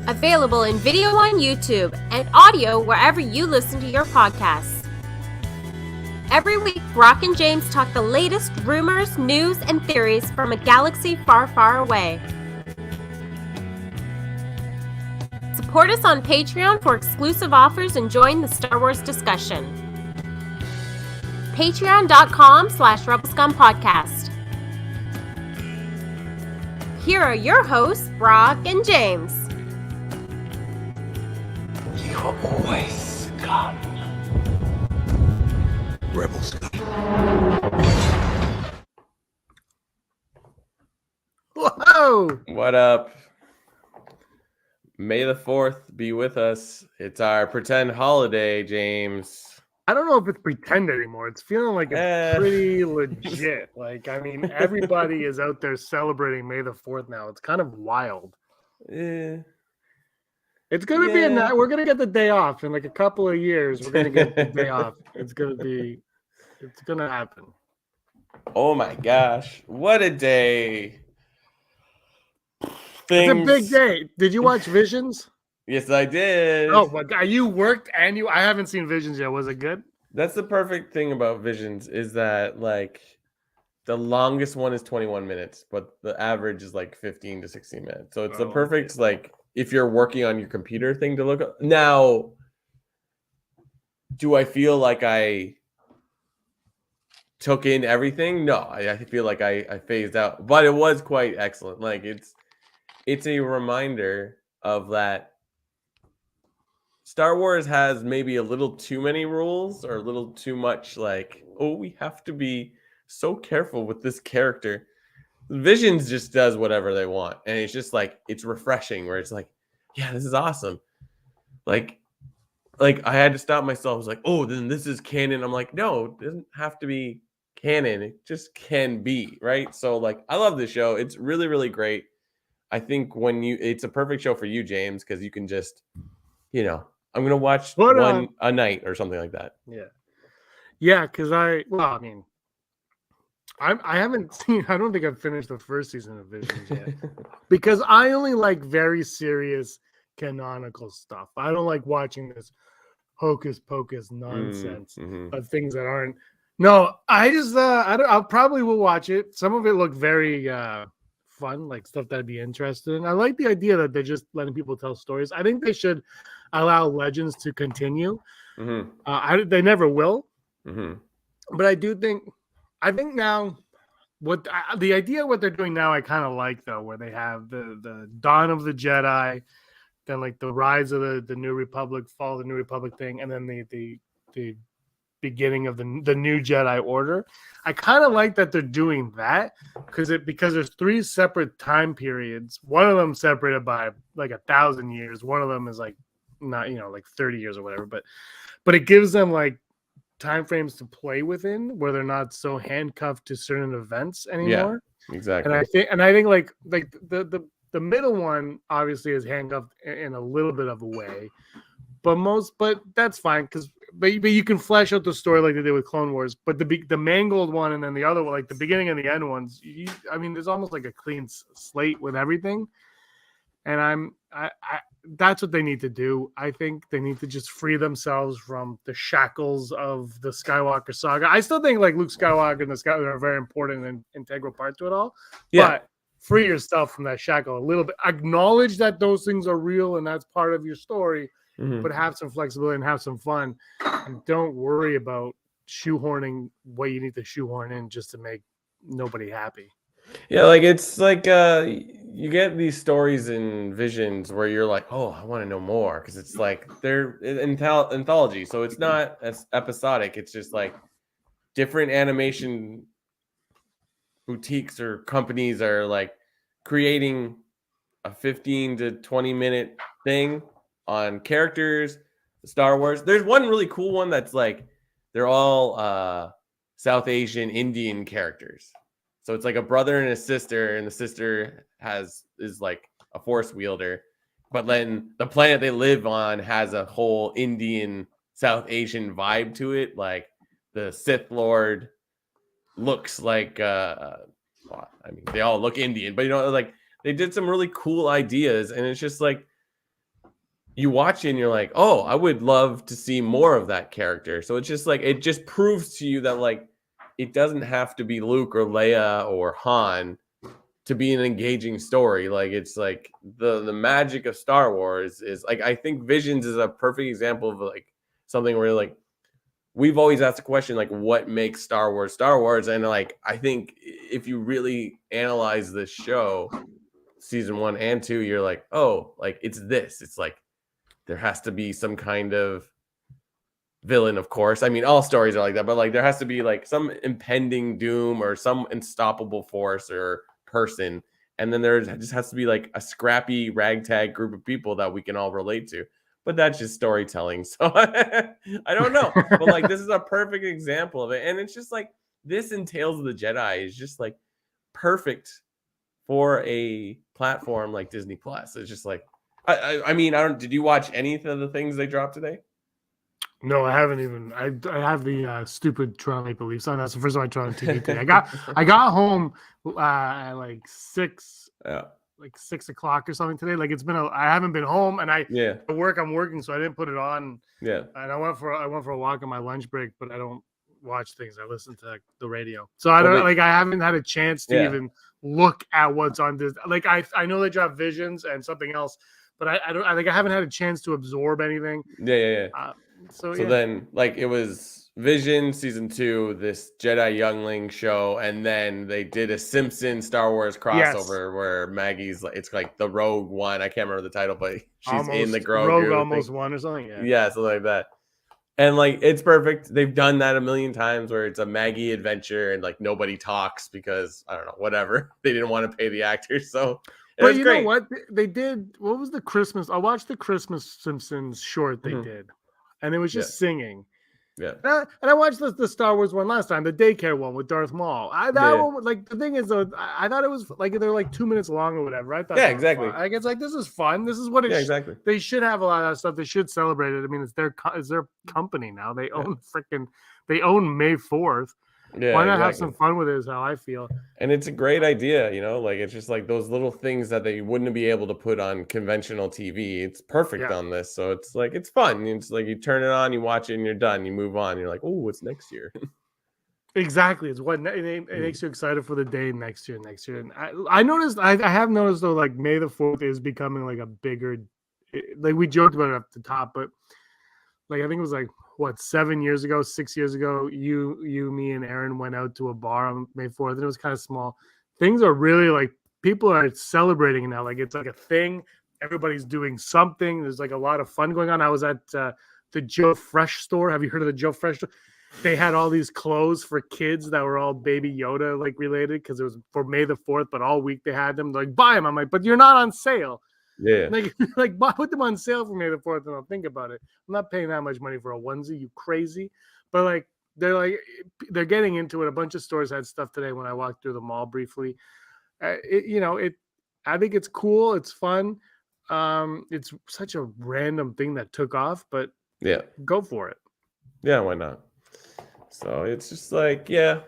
Available in video on YouTube and audio wherever you listen to your podcasts. Every week, Brock and James talk the latest rumors, news, and theories from a galaxy far, far away. Support us on Patreon for exclusive offers and join the Star Wars discussion. Patreon.com/Rebel Scum Podcast. Here are your hosts, Brock and James. You're always scum. Rebel Scum. Whoa! What up? May the 4th be with us. It's our pretend holiday, James. I don't know if it's pretend anymore. It's feeling like it's pretty legit. Like, I mean, everybody is out there celebrating May the 4th now. It's kind of wild. It's going to be a night. We're going to get the day off in like a couple of years. We're going to get the day off. It's going to happen. Oh my gosh. What a day. It's a big day. Did you watch Visions? Yes, I did. Oh my God. You worked and I haven't seen Visions yet. Was it good? That's the perfect thing about Visions is that like the longest one is 21 minutes, but the average is like 15 to 16 minutes. So it's the perfect like if you're working on your computer thing to look up. Now, do I feel like I took in everything? No, I feel like I phased out, but it was quite excellent. Like it's a reminder of that Star Wars has maybe a little too many rules or a little too much like, oh, we have to be so careful with this character. Visions just does whatever they want. And it's just like, it's refreshing where it's like, yeah, this is awesome. Like I had to stop myself. I was like, oh, then this is canon. I'm like, no, it doesn't have to be canon. It just can be, right? So like, I love this show. It's really, really great. I think it's a perfect show for you, James, because you can just, I'm going to watch one a night or something like that. Yeah. Yeah, because I haven't seen, I don't think I've finished the first season of Visions yet. Because I only like very serious canonical stuff. I don't like watching this hocus pocus nonsense of things that aren't. No, I just, I probably will watch it. Some of it looked very fun, like stuff that I'd be interested in. I like the idea that they're just letting people tell stories. I think they should allow Legends to continue. They never will. But I think now the idea of what they're doing now, I kind of like though, where they have the Dawn of the Jedi, then like the rise of the New Republic, fall of the New Republic thing, and then the beginning of the new Jedi Order. I kind of like that they're doing that because there's 3 separate time periods. One of them separated by like 1,000 years. One of them is like not like 30 years or whatever. But it gives them like time frames to play within where they're not so handcuffed to certain events anymore. Yeah, exactly. And I think like the middle one obviously is handcuffed in a little bit of a way, but that's fine but you can flesh out the story like they did with Clone Wars. But the mangled one and then the other one, like the beginning and the end ones, there's almost like a clean slate with everything. And that's what they need to do. I think they need to just free themselves from the shackles of the Skywalker saga. I still think like Luke Skywalker and the Skywalker are a very important and integral part to it all. Yeah. But free yourself from that shackle a little bit. Acknowledge that those things are real and that's part of your story, but have some flexibility and have some fun. And don't worry about shoehorning what you need to shoehorn in just to make nobody happy. Yeah, like it's like you get these stories and Visions where you're like, oh, I want to know more because it's like they're anthology, so it's not as episodic. It's just like different animation boutiques or companies are like creating a 15 to 20 minute thing on characters. Star Wars. There's one really cool one that's like they're all South Asian Indian characters. So it's like a brother and a sister, and the sister is like a force wielder, but then the planet they live on has a whole Indian South Asian vibe to it. Like the Sith Lord looks like they all look Indian, but like they did some really cool ideas, and it's just like you watch it and you're like, oh, I would love to see more of that character. So it's just like it just proves to you that like it doesn't have to be Luke or Leia or Han to be an engaging story. Like it's like the magic of Star Wars is like I think Visions is a perfect example of like something where like we've always asked the question like what makes Star Wars, and like I think if you really analyze this show, season 1 and 2, you're like, oh, like it's this. It's like there has to be some kind of villain, of course. I mean, all stories are like that, but like there has to be like some impending doom or some unstoppable force or person, and then there just has to be like a scrappy ragtag group of people that we can all relate to. But that's just storytelling, so I don't know. But like this is a perfect example of it, and it's just like this in Tales of the Jedi is just like perfect for a platform like Disney Plus. It's just like I mean, I don't. Did you watch any of the things they dropped today? No, I haven't even. I have the stupid Toronto Maple Leafs on. That's the first time I tried on TV today. I got home at like 6 o'clock or something today. Like I haven't been home, and at work I'm working, so I didn't put it on. Yeah. And I went for a walk on my lunch break, but I don't watch things. I listen to the radio, so I don't I haven't had a chance to even look at what's on this. Like I know they drop Visions and something else, but I haven't had a chance to absorb anything. Yeah. So then like it was Vision season 2, this Jedi Youngling show, and then they did a Simpson Star Wars crossover where Maggie's like, it's like the Rogue One. I can't remember the title, but she's in the Rogue almost one or something. Yeah, something like that. And like it's perfect. They've done that a million times where it's a Maggie adventure and like nobody talks because I don't know, whatever. They didn't want to pay the actors, so. But you know what they did? What was the Christmas? I watched the Christmas Simpsons short they did. And it was just singing. Yeah. And I watched the Star Wars one last time, the daycare one with Darth Maul. One, like the thing is though, I thought it was like they're like 2 minutes long or whatever. I thought exactly. Like it's like this is fun. This is what it exactly. They should have a lot of that stuff. They should celebrate it. I mean, it's their company now. They own they own May 4th. Yeah, why not have some fun with it is how I feel. And it's a great idea, you know, like it's just like those little things that they wouldn't be able to put on conventional TV. It's perfect on this. So it's like it's fun. It's like you turn it on, you watch it, and you're done. You move on. You're like, oh, what's next year? Exactly. It's what it makes you excited for the day next year. And I noticed, I have noticed though, like May the 4th is becoming like a bigger, like we joked about it at the top, but like I think it was like 6 years ago, you, me, and Aaron went out to a bar on May 4th, and it was kind of small. Things are really like people are celebrating now. Like it's like a thing. Everybody's doing something. There's like a lot of fun going on. I was at the Joe Fresh store. Have you heard of the Joe Fresh store? They had all these clothes for kids that were all Baby Yoda like related because it was for May the 4th, but all week they had them. They're like, buy them. I'm like, but you're not on sale. Yeah. Like put them on sale for May the 4th and I'll think about it. I'm not paying that much money for a onesie, you crazy. But like they're getting into it. A bunch of stores had stuff today when I walked through the mall briefly. I think it's cool. It's fun. It's such a random thing that took off, but go for it. Yeah, why not? So it's just like, I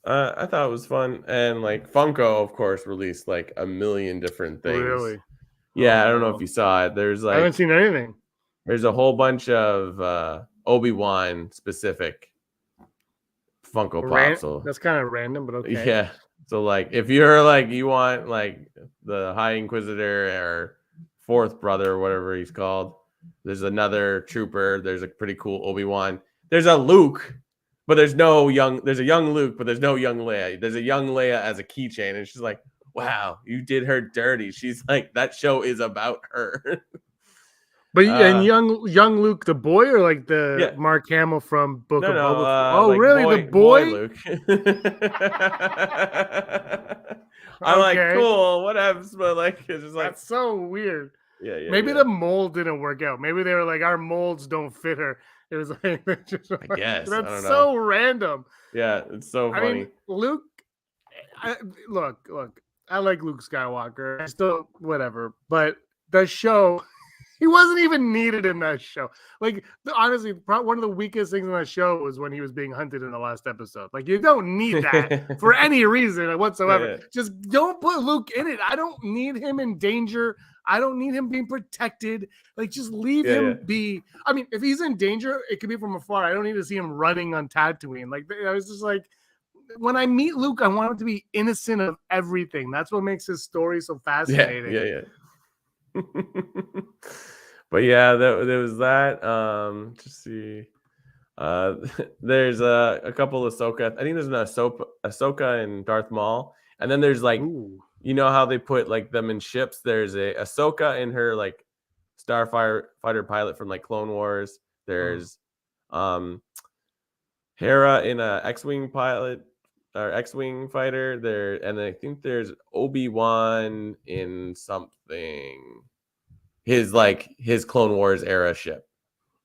thought it was fun. And like Funko, of course, released like a million different things. Really? Yeah, I don't know if you saw it. There's like I haven't seen anything. There's a whole bunch of Obi-Wan specific Funko Pops. So that's kind of random, but okay. Yeah. So like if you're like you want like the High Inquisitor or fourth brother or whatever he's called, there's another trooper. There's a pretty cool Obi-Wan. There's a Luke, but there's a young Luke, but there's no young Leia. There's a young Leia as a keychain, and she's like, wow, you did her dirty. She's like, that show is about her. But and young Luke, the boy, or like the Mark Hamill from Book of Boba Fett? Oh, like really? The boy Luke. I'm like, cool, whatever. But like, it's just like that's so weird. Yeah. Maybe the mold didn't work out. Maybe they were like, our molds don't fit her. It was like, I guess that's so random. Yeah, it's so funny. I mean, Luke. Look. I like Luke Skywalker. I still whatever, but the show, he wasn't even needed in that show. Like honestly, one of the weakest things in that show was when he was being hunted in the last episode. Like you don't need that for any reason whatsoever. Yeah. Just don't put Luke in it. I don't need him in danger I don't need him being protected. Like, just leave him be. I mean, if he's in danger, it could be from afar. I don't need to see him running on Tatooine. Like, I was just like, when I meet Luke, I want him to be innocent of everything. That's what makes his story so fascinating. Yeah. But yeah, there was that. Just see. There's a couple of Ahsoka. I think there's an Ahsoka and Darth Maul, and then there's like, you know how they put like them in ships. There's a Ahsoka in her like starfighter pilot from like Clone Wars. There's Hera in a X-wing pilot or X-wing fighter there, and I think there's Obi-Wan in something. His Clone Wars era ship.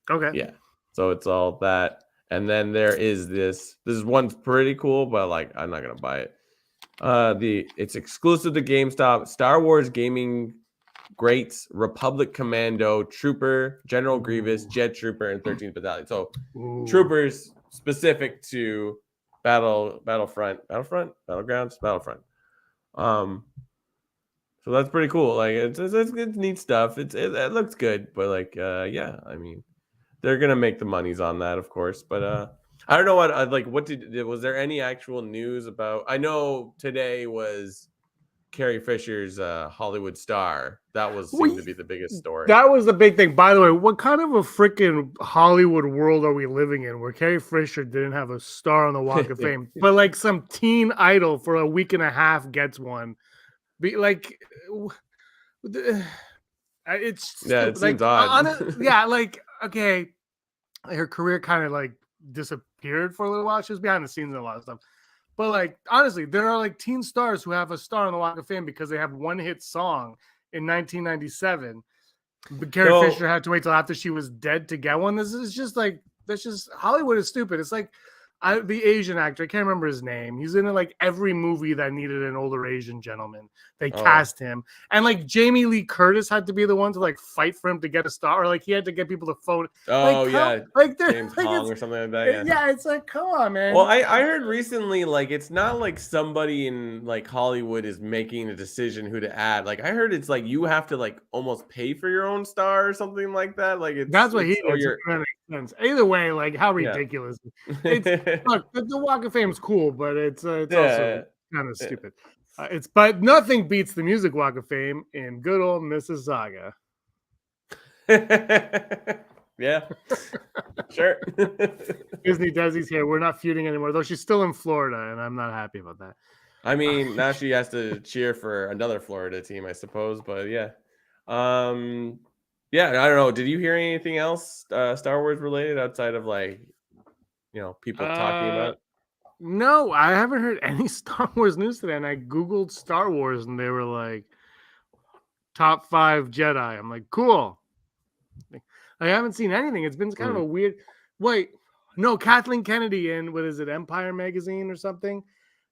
Okay. Yeah. So it's all that. And then there is this one's pretty cool, but like I'm not gonna buy it. It's exclusive to GameStop. Star Wars gaming greats, Republic Commando, Trooper, General Grievous, Jet Trooper, and 13th Battalion. So troopers specific to Battlegrounds. So that's pretty cool. Like it's neat stuff. It looks good, but like yeah, I mean, they're gonna make the monies on that, of course. But I don't know was there any actual news about? I know today was Carrie Fisher's Hollywood star. That seemed to be the biggest story. That was the big thing. By the way, what kind of a freaking Hollywood world are we living in where Carrie Fisher didn't have a star on the Walk of Fame, but like some teen idol for a week and a half gets one? It's it seems odd. Okay, her career kind of like disappeared for a little while. She was behind the scenes in a lot of stuff, but like honestly, there are like teen stars who have a star on the Walk of Fame because they have one hit song in 1997. But Carrie Fisher had to wait till after she was dead to get one. This is just like Hollywood is stupid. It's like the Asian actor, I can't remember his name. He's in like every movie that needed an older Asian gentleman. They cast him. And like Jamie Lee Curtis had to be the one to like fight for him to get a star. Or like he had to get people to phone. James Hong or something like that. Yeah, it's like, come on, man. Well, I heard recently, like, it's not like somebody in like Hollywood is making a decision who to add. Like, I heard it's like you have to like almost pay for your own star or something like that. Like, that's what he did. That makes sense. Either way, like, how ridiculous. Look, the Walk of Fame is cool, but it's also kind of stupid. But nothing beats the Music Walk of Fame in good old Mississauga. Yeah, sure. Disney Desi's here. We're not feuding anymore, though she's still in Florida, and I'm not happy about that. I mean, now she has to cheer for another Florida team, I suppose. But yeah, I don't know. Did you hear anything else Star Wars related outside of like, people talking about? No, I haven't heard any Star Wars news today. And I Googled Star Wars and they were like top 5 Jedi. I'm like, cool. I haven't seen anything. It's been kind of a weird. Wait, no, Kathleen Kennedy in, what is it, Empire Magazine or something?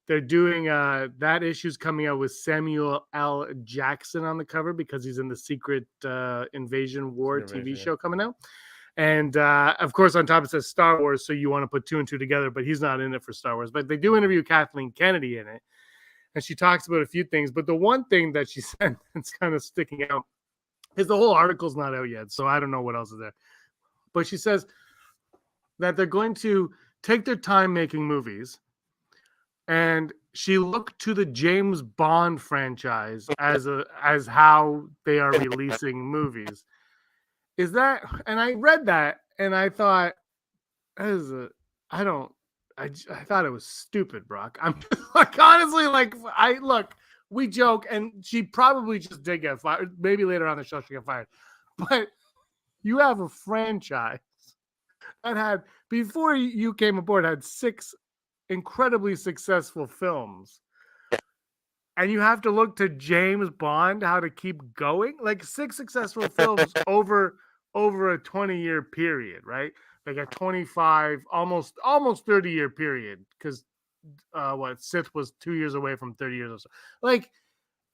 They're doing that issue's coming out with Samuel L. Jackson on the cover because he's in the Secret Invasion War TV show coming out. And of course, on top it says Star Wars, so you want to put 2 and 2 together, but he's not in it for Star Wars. But they do interview Kathleen Kennedy in it, and she talks about a few things. But the one thing that she said that's kind of sticking out is the whole article's not out yet, so I don't know what else is there. But she says that they're going to take their time making movies, and she looked to the James Bond franchise as how they are releasing movies. Is that, and I read that and I thought, I thought it was stupid, Brock. I'm like, honestly, we joke and she probably just did get fired. Maybe later on the show she got fired, but you have a franchise that had, before you came aboard, had 6 incredibly successful films. And you have to look to James Bond how to keep going, like 6 successful films over a 20-year period, right? Like a 25, almost 30-year period, because Sith was 2 years away from 30 years or so. Like,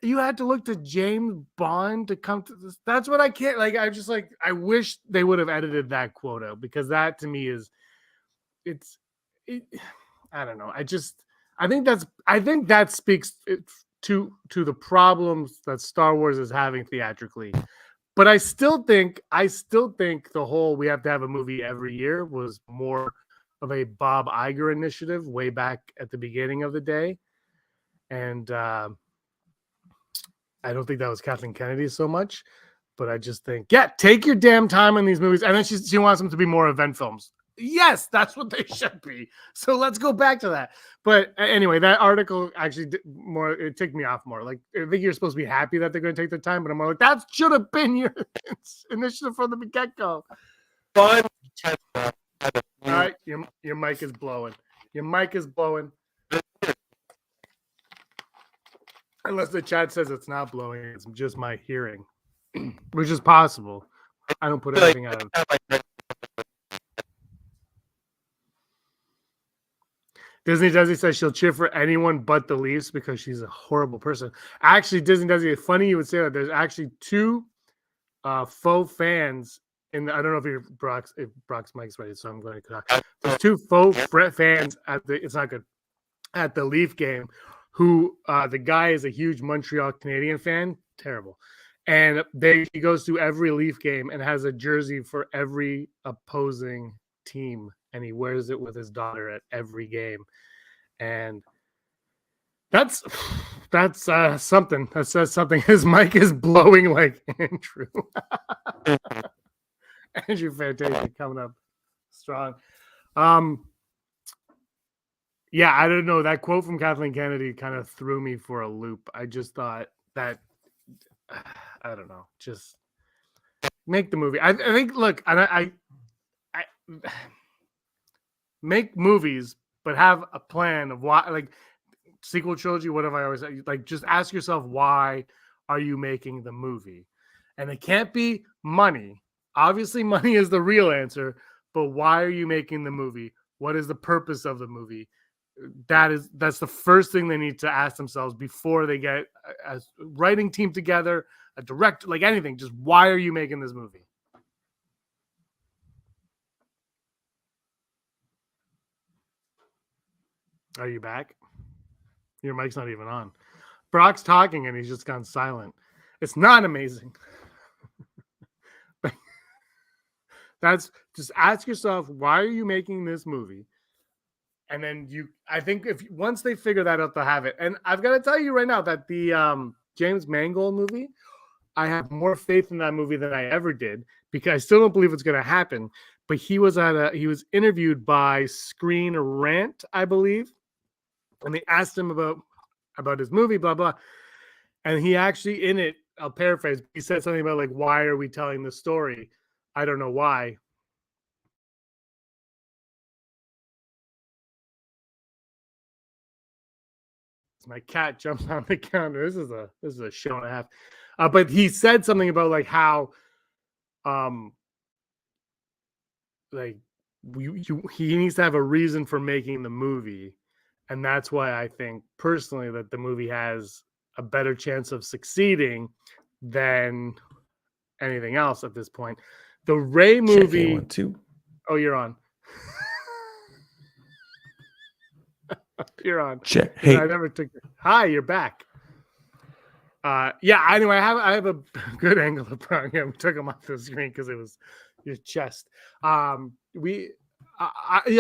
you had to look to James Bond to come to this. That's what I can't, like, I wish they would have edited that quote out, because that to me is, I don't know. I think that speaks to the problems that Star Wars is having theatrically. But I still think the whole we have to have a movie every year was more of a Bob Iger initiative way back at the beginning of the day. And I don't think that was Kathleen Kennedy so much, but I just think, yeah, take your damn time on these movies. And then she wants them to be more event films. Yes, that's what they should be. So let's go back to that. But anyway, that article actually it ticked me off more. Like, I think you're supposed to be happy that they're going to take their time, but I'm more like, that should have been your initiative from the get-go. Fun. All right, your mic is blowing. Your mic is blowing. Unless the chat says it's not blowing, it's just my hearing, which is possible. I don't put anything out of it. Disney Desi says she'll cheer for anyone but the Leafs because she's a horrible person. Actually, Disney Desi, it's funny you would say that. There's actually two faux fans in the, I don't know if Brock's mic's ready, so I'm going to cut. There's two faux fans at the Leaf game who the guy is a huge Montreal Canadian fan. Terrible. And he goes to every Leaf game and has a jersey for every opposing team. And he wears it with his daughter at every game. And that's something. That says something. His mic is blowing like Andrew. Andrew Fantasia coming up strong. Yeah, I don't know. That quote from Kathleen Kennedy kind of threw me for a loop. I just thought that, I don't know, just make the movie. I think, look, I make movies, but have a plan of why, like sequel trilogy, whatever I always say, like just ask yourself, why are you making the movie? And it can't be money. Obviously, money is the real answer, but why are you making the movie? What is the purpose of the movie? That's the first thing they need to ask themselves before they get a writing team together, a director, like anything. Just why are you making this movie? Are you back? Your mic's not even on. Brock's talking and he's just gone silent. It's not amazing. That's just ask yourself, why are you making this movie? And then I think once they figure that out, they'll have it. And I've got to tell you right now that the James Mangold movie, I have more faith in that movie than I ever did, because I still don't believe it's going to happen. But he was interviewed by Screen Rant, I believe. And they asked him about his movie, blah, blah. And he actually, in it, I'll paraphrase, he said something about, like, why are we telling this story? I don't know why. My cat jumps on the counter. This is a show and a half. But he said something about, like, how like he needs to have a reason for making the movie. And that's why I think personally that the movie has a better chance of succeeding than anything else at this point. The Ray movie. Check 1, 2. Oh, you're on. You're on. Check. Hey. I never took. Hi, you're back. Yeah. Anyway, I have a good angle of Brock. I took him off the screen because it was your chest. Yeah,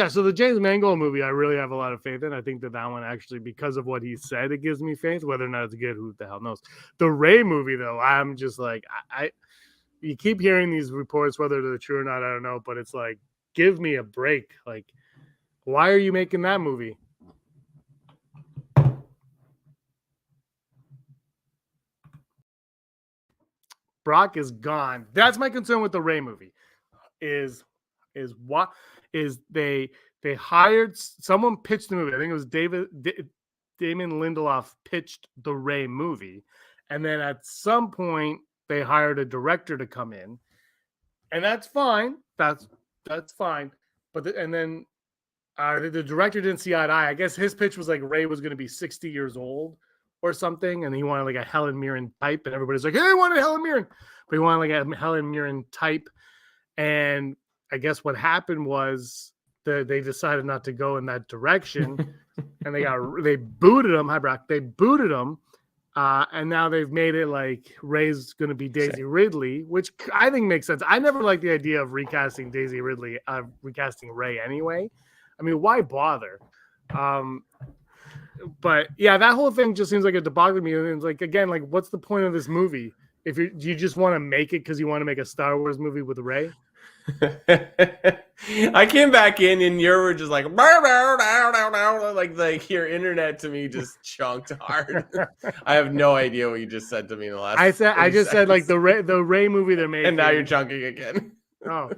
so the James Mangold movie, I really have a lot of faith in. I think that one actually, because of what he said, it gives me faith. Whether or not it's good, who the hell knows? The Ray movie, though, I'm just like, you keep hearing these reports, whether they're true or not, I don't know. But it's like, give me a break. Like, why are you making that movie? Brock is gone. That's my concern with the Ray movie. Is they hired someone, pitched the movie. I think it was Damon Lindelof pitched the Ray movie, and then at some point they hired a director to come in, and that's fine. That's fine. But then the director didn't see eye to eye. I guess his pitch was like Ray was going to be 60 years old or something, and he wanted like a Helen Mirren type, and everybody's like, "Hey, I wanted Helen Mirren," but he wanted like a Helen Mirren type, and I guess what happened was they decided not to go in that direction, and they booted him. Hi, Brock. They booted him And now they've made it like Rey's going to be Daisy Ridley, which I think makes sense. I never liked the idea of recasting Daisy Ridley, recasting Rey anyway. I mean, why bother? But yeah, that whole thing just seems like a debacle to me. And it's like, again, like, what's the point of this movie? If do you just want to make it because you want to make a Star Wars movie with Rey? I came back in and you were just like your internet to me just chunked hard. I have no idea what you just said to me in the last. I just said like the Rey movie they're making, and now you're chunking again. Oh,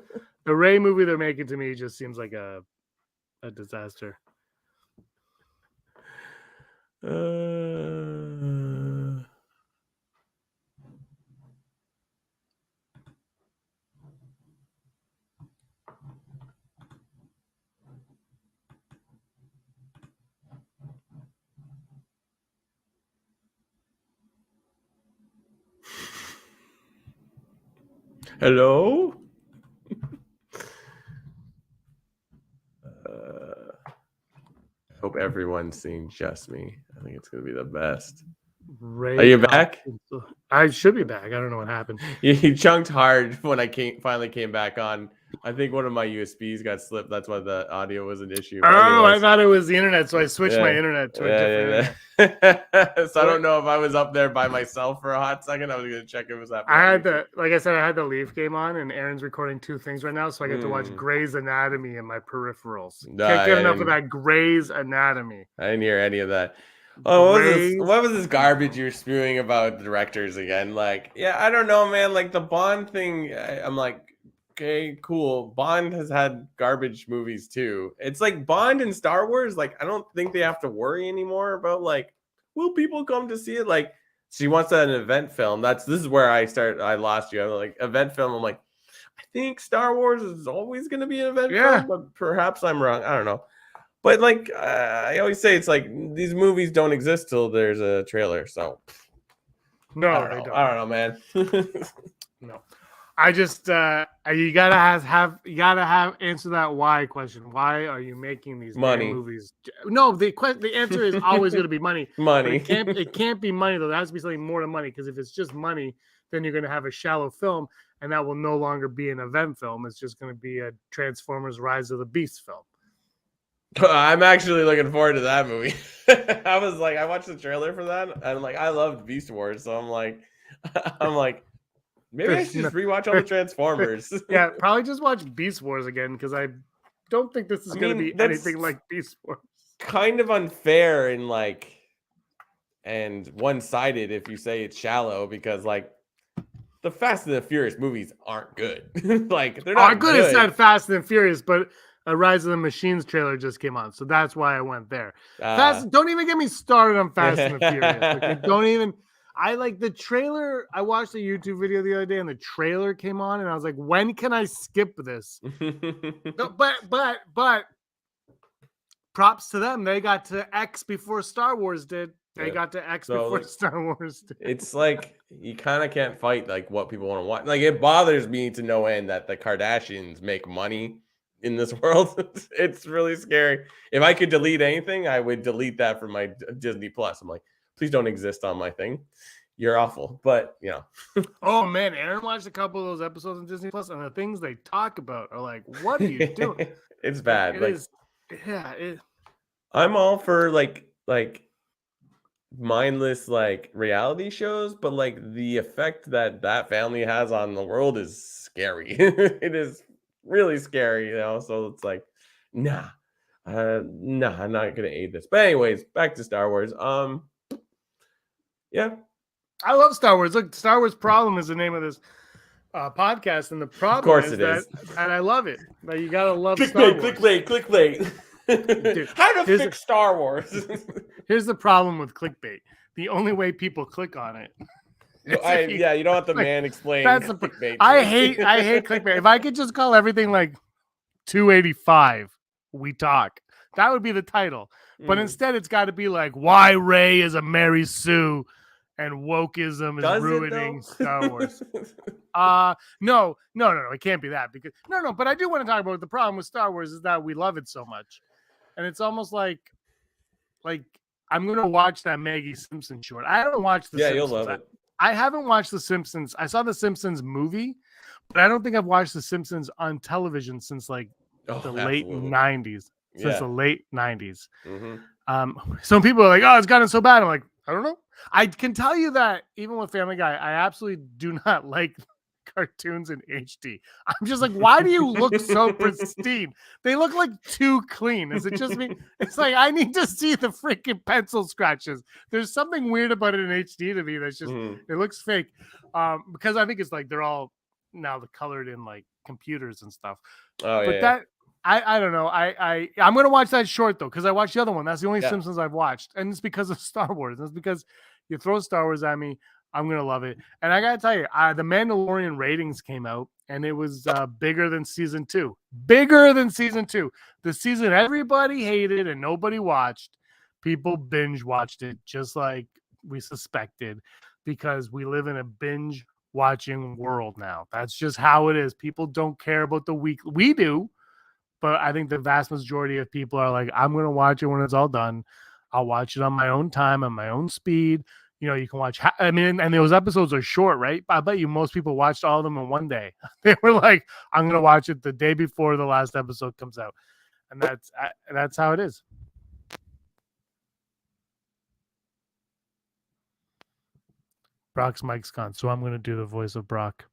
the Rey movie they're making to me just seems like a disaster. Hello? I hope everyone's seeing just me. I think it's going to be the best. Rey, are you back? I should be back. I don't know what happened. You chunked hard when I finally came back on. I think one of my USBs got slipped. That's why the audio was an issue. Oh, I thought it was the internet, so I switched my internet to a different internet. So I don't know if I was up there by myself for a hot second. I was going to check if it was happening. Like I said, I had the Leaf game on, and Aaron's recording 2 things right now, so I get to watch Grey's Anatomy in my peripherals. Can't get enough of that Grey's Anatomy. I didn't hear any of that. Oh, what was this garbage you're spewing about directors again? Like, yeah, I don't know, man. Like the Bond thing, I'm like, okay, cool. Bond has had garbage movies too. It's like Bond and Star Wars. Like, I don't think they have to worry anymore about like, will people come to see it? Like, she wants an event film. This is where I lost you. I'm like, event film. I'm like, I think Star Wars is always going to be an event film, but perhaps I'm wrong. I don't know. But like I always say, it's like these movies don't exist till there's a trailer. So no, they don't. I don't know, man. No, I just you gotta have answer that why question. Why are you making these movies? No, the answer is always going to be money. Money. It can't be money though. There has to be something more than money, because if it's just money, then you're going to have a shallow film, and that will no longer be an event film. It's just going to be a Transformers: Rise of the Beast film. I'm actually looking forward to that movie. I watched the trailer for that, and I'm like, I loved Beast Wars, so I'm like, maybe I should just rewatch all the Transformers. Yeah, probably just watch Beast Wars again, because I don't think this is going to be anything like Beast Wars. Kind of unfair and one-sided if you say it's shallow, because like the Fast and the Furious movies aren't good. Like they're not good. It's not Fast and Furious, but a Rise of the Machines trailer just came on, so that's why I went there. Don't even get me started on Fast and the Furious. Like, don't even. I like the trailer. I watched a YouTube video the other day, and the trailer came on, and I was like, "When can I skip this?" No, but props to them. They got to X before Star Wars did. They got to X before Star Wars did. It's like you kind of can't fight like what people want to watch. Like it bothers me to no end that the Kardashians make money in this world. It's really scary. If I could delete anything, I would delete that from my Disney Plus. I'm like, please don't exist on my thing. You're awful. But you know. Oh man, Aaron watched a couple of those episodes on Disney Plus, and the things they talk about are like, what are you doing? It's bad. It I'm all for like mindless like reality shows, but like the effect that family has on the world is scary. It is really scary, you know. So it's like, nah, I'm not gonna aid this. But anyways, back to Star Wars. Yeah, I love Star Wars. Look, Star Wars Problem is the name of this podcast, and the problem is that I love it. But you gotta love Star Wars. Clickbait. Dude, how to fix Star Wars? Here's the problem with clickbait. The only way people click on it. You don't have to explain. That's clickbait. I hate clickbait. If I could just call everything like 285, we talk. That would be the title. But instead, it's got to be like, why Rey is a Mary Sue and wokeism is ruining Star Wars. No, it can't be that, because but I do want to talk about the problem with Star Wars is that we love it so much, and it's almost like I'm gonna watch that Maggie Simpson short. I haven't watched The Yeah, Simpsons. you'll love it. I haven't watched The Simpsons. I saw The Simpsons movie, but I don't think I've watched The Simpsons on television since like the late Absolutely. 90s. Since Yeah. the late 90s. Mm-hmm. Some people are like, "Oh, it's gotten so bad." I'm like, I don't know. I can tell you that even with Family Guy, I absolutely do not like cartoons in HD. I'm just like, why do you look so pristine? They look like too clean. Is it just me? It's like I need to see the freaking pencil scratches. There's something weird about it in HD to me. That's just it looks fake. Because I think it's like they're all now colored in like computers and stuff. Oh, But yeah. that I don't know. I'm gonna watch that short though, because I watched the other one. That's the only Simpsons I've watched. And it's because of Star Wars. It's because you throw Star Wars at me, I'm gonna love it. And I gotta tell you, the Mandalorian ratings came out, and it was bigger than season 2. Bigger than season 2. The season everybody hated and nobody watched. People binge watched it, just like we suspected, because we live in a binge watching world now. That's just how it is. People don't care about the week. We do, but I think the vast majority of people are like, I'm going to watch it when it's all done. I'll watch it on my own time, on my own speed. You know, you can watch, and those episodes are short, right? I bet you most people watched all of them in one day. They were like, I'm going to watch it the day before the last episode comes out. And that's how it is. Brock's mic's gone, so I'm going to do the voice of Brock.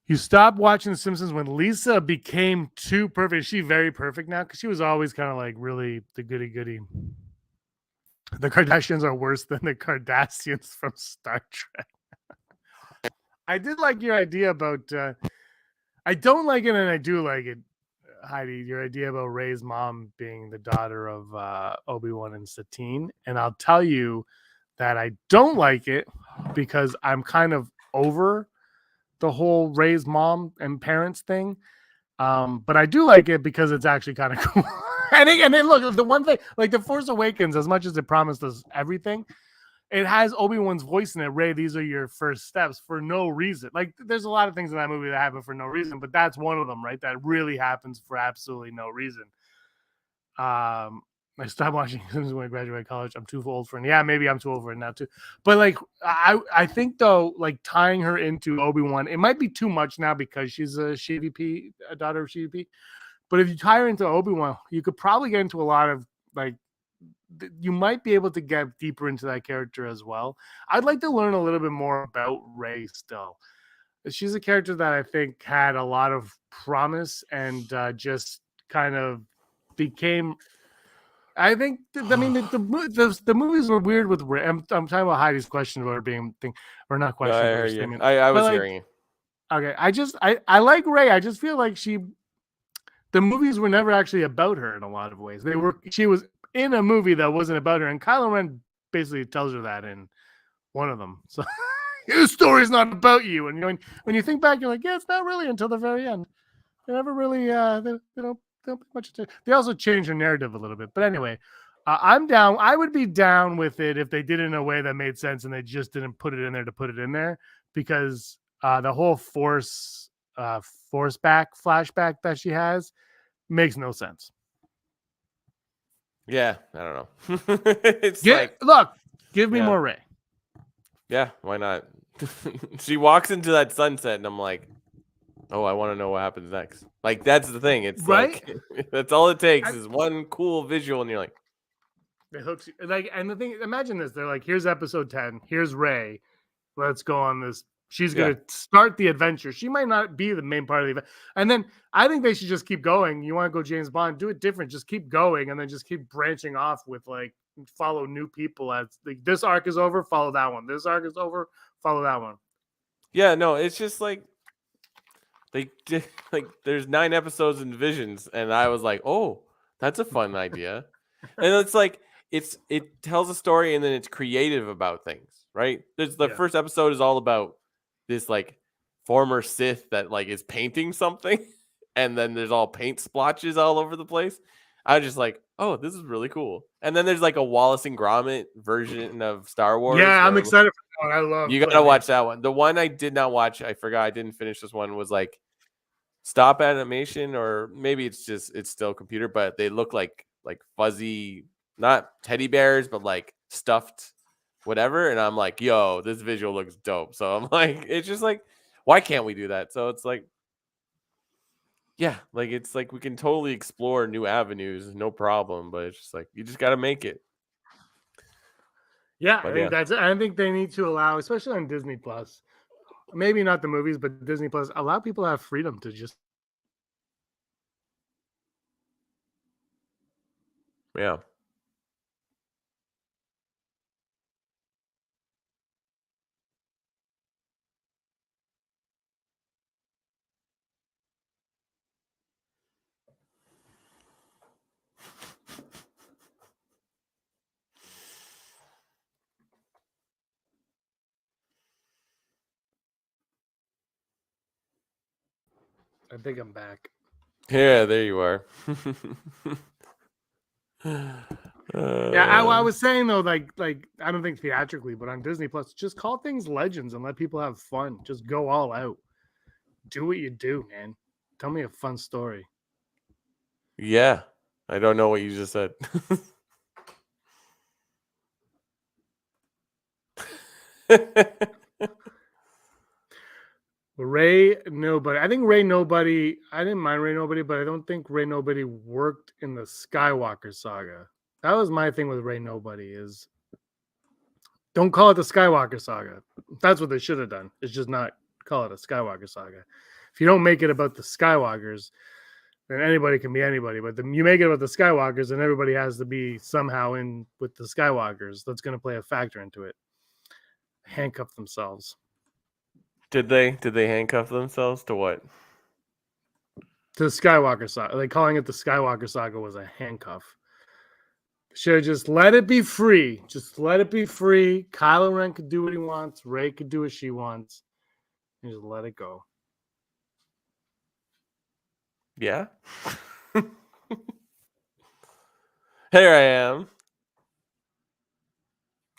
You stopped watching The Simpsons when Lisa became too perfect. Is she very perfect now? Because she was always kind of like really the goody-goody. The Kardashians are worse than the Kardashians from Star Trek. I did like your idea about... I don't like it, and I do like it, Heidi, your idea about Ray's mom being the daughter of Obi-Wan and Satine. And I'll tell you that I don't like it because I'm kind of over the whole Ray's mom and parents thing. But I do like it because it's actually kind of cool. and then look, the one thing, like The Force Awakens, as much as it promised us everything, it has Obi-Wan's voice in it. Ray, these are your first steps, for no reason. Like, there's a lot of things in that movie that happen for no reason, but that's one of them, right? That really happens for absolutely no reason. I stopped watching as soon as when I graduated college. I'm too old for it. Yeah, maybe I'm too old for it now too. But like, I think though, like tying her into Obi-Wan, it might be too much now because she's a daughter of CVP. But if you tie her into Obi-Wan, you could probably get into a lot of like, you might be able to get deeper into that character as well. I'd like to learn a little bit more about Rey still. She's a character that I think had a lot of promise and just kind of became. I think. The movies were weird with Rey. I'm talking about Heidi's question about her being thing, or not question. No, I heard you. I was hearing you. Okay, I like Rey. I just feel like the movies were never actually about her in a lot of ways. She was in a movie that wasn't about her, and Kylo Ren basically tells her that in one of them. So the story's not about you. And when you think back, you're like, yeah, it's not really until the very end. They never really they don't pay much attention. They also change the narrative a little bit. But anyway, I'm down. I would be down with it if they did it in a way that made sense and they just didn't put it in there to put it in there, because the whole force back flashback that she has makes no sense. Yeah, I don't know. Give me more Rey. Yeah, why not? She walks into that sunset, and I'm like, oh, I want to know what happens next. Like, that's the thing. It's right? Like, that's all it takes is one cool visual, and you're like, it hooks you. Like, and the thing, imagine this: they're like, here's episode 10, here's Rey. Let's go on this. She's going to start the adventure. She might not be the main part of the event. And then I think they should just keep going. You want to go James Bond, do it different. Just keep going and then just keep branching off with like, follow new people as like, this arc is over, follow that one. This arc is over, follow that one. Yeah, no, it's just like, there's 9 episodes in Visions. And I was like, oh, that's a fun idea. And it's like, it tells a story and then it's creative about things, right? There's the first episode is all about this like former Sith that like is painting something, and then there's all paint splotches all over the place. I was just like, oh, this is really cool. And then there's like a Wallace and Gromit version of Star Wars. Yeah, I'm excited for that one. I love. You gotta watch that one. The one I did not watch, I forgot, I didn't finish this one, was like stop animation, or maybe it's still computer, but they look like fuzzy not teddy bears, but like stuffed whatever. And I'm like, yo, this visual looks dope. So I'm like, it's just like, why can't we do that? So it's like, yeah, like it's like we can totally explore new avenues, no problem. But it's just like you just got to make it. Yeah, But I think that's it. I think they need to allow, especially on Disney Plus, maybe not the movies, but Disney Plus, allow people to have freedom to just. Yeah. I think I'm back. Yeah, there you are. Yeah, I was saying though, like I don't think theatrically, but on Disney Plus, just call things legends and let people have fun. Just go all out. Do what you do, man. Tell me a fun story. Yeah, I don't know what you just said. Ray Nobody. I think Ray Nobody. I didn't mind Ray Nobody, but I don't think Ray Nobody worked in the Skywalker saga. That was my thing with Ray Nobody is don't call it the Skywalker saga. That's what they should have done. It's just not call it a Skywalker saga. If you don't make it about the Skywalkers, then anybody can be anybody. But you make it about the Skywalkers, and everybody has to be somehow in with the Skywalkers. That's going to play a factor into it. Handcuff themselves. Did they handcuff themselves to what? To the Skywalker saga. Like calling it the Skywalker saga was a handcuff. Should have just let it be free. Just let it be free. Kylo Ren could do what he wants. Rey could do what she wants. And just let it go. Yeah. Here I am.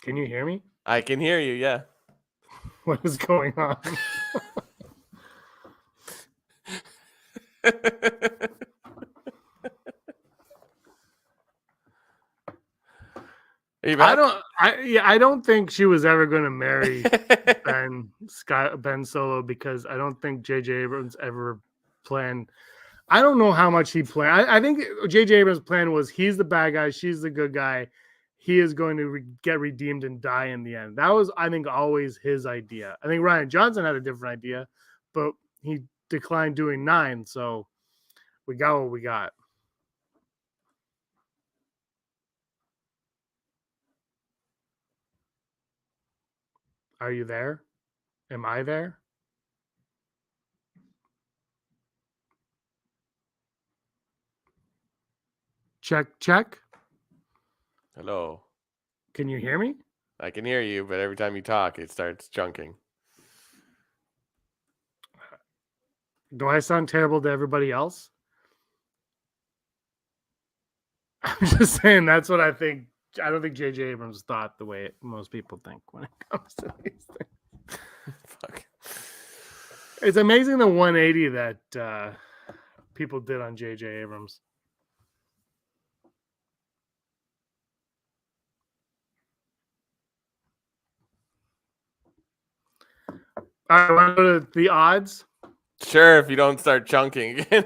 Can you hear me? I can hear you, yeah. What is going on? Are you back? I don't think she was ever going to marry Ben Solo because I don't think J.J. Abrams ever planned. I don't know how much he planned. I think J.J. Abrams' plan was he's the bad guy, she's the good guy. He is going to get redeemed and die in the end. That was, I think, always his idea. I think Rian Johnson had a different idea, but he declined doing 9, so we got what we got. Are you there? Am I there? Check, check. Hello. Can you hear me? I can hear you, but every time you talk, it starts chunking. Do I sound terrible to everybody else? I'm just saying that's what I think. I don't think J.J. Abrams thought the way most people think when it comes to these things. Fuck. It's amazing the 180 that people did on J.J. Abrams. All right, want to go to the odds? Sure, if you don't start chunking again.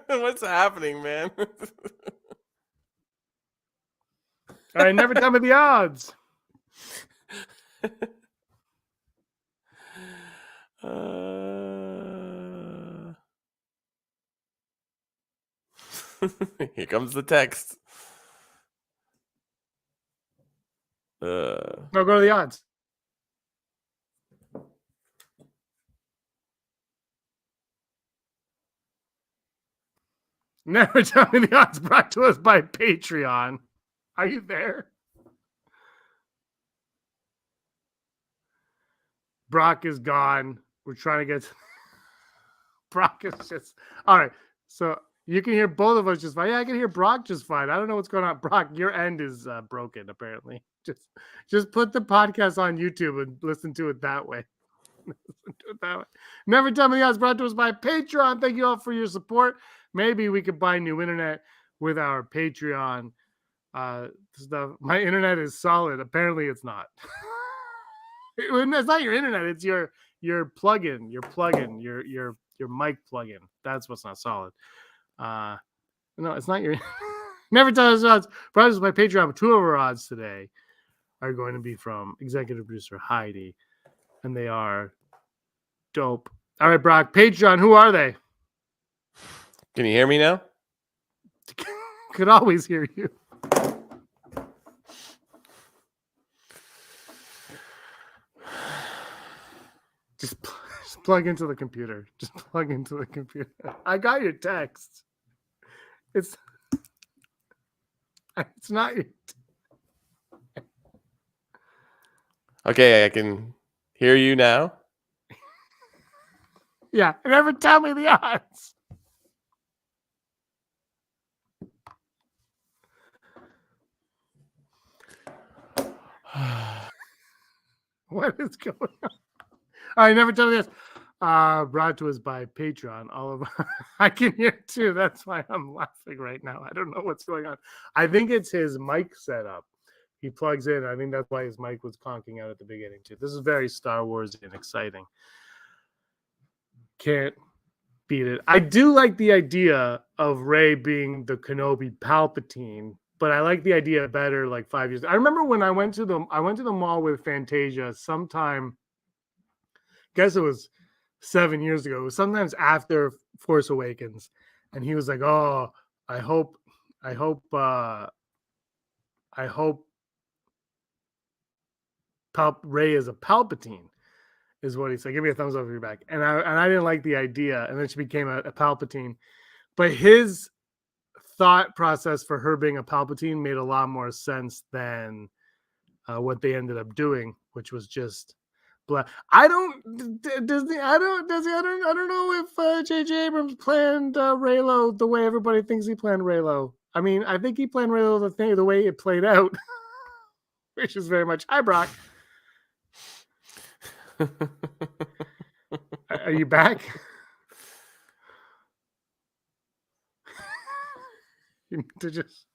What's happening, man? All right, never tell me the odds. Here comes the text. No, go to the odds. Never tell me the odds brought to us by Patreon. Are you there? Brock is gone. We're trying to get Brock is just all right. So you can hear both of us just fine. Yeah, I can hear Brock just fine. I don't know what's going on. Brock, your end is broken, apparently. Just put the podcast on YouTube and listen to it that way. Never Tell Me the Odds brought to us by Patreon. Thank you all for your support. Maybe we could buy new internet with our Patreon Stuff. My internet is solid. Apparently, it's not. It's not your internet. It's your plugin. Your mic plugin. That's what's not solid. No, it's not your. Never tell us odds. Brought us by Patreon. 2 of our odds today are going to be from executive producer Heidi, and they are dope. All right, Brock. Patreon. Who are they? Can you hear me now? Could always hear you. Just plug into the computer. Just plug into the computer. I got your text. It's not your. Okay, I can hear you now. Yeah, never tell me the odds. What is going on? All right, never tell me this. Brought to us by Patreon. All of I can hear too. That's why I'm laughing right now. I don't know what's going on. I think it's his mic setup. He plugs in. I think that's why his mic was conking out at the beginning too. This is very Star Wars and exciting. Can't beat it. I do like the idea of Rey being the Kenobi Palpatine, but I like the idea better like 5 years. I remember when I went to the mall with Fantasia sometime. Guess it was 7 years ago. It was sometimes after Force Awakens, and he was like, "Oh, I hope Rey is a Palpatine," is what he said. Give me a thumbs up if you're back. And I didn't like the idea, and then she became a Palpatine. But his thought process for her being a Palpatine made a lot more sense than what they ended up doing, which was just. I don't know if J.J. Abrams planned Reylo the way everybody thinks he planned Reylo. I mean, I think he planned Reylo the way it played out, which is very much. Hi, Brock. Are you back? You need to just.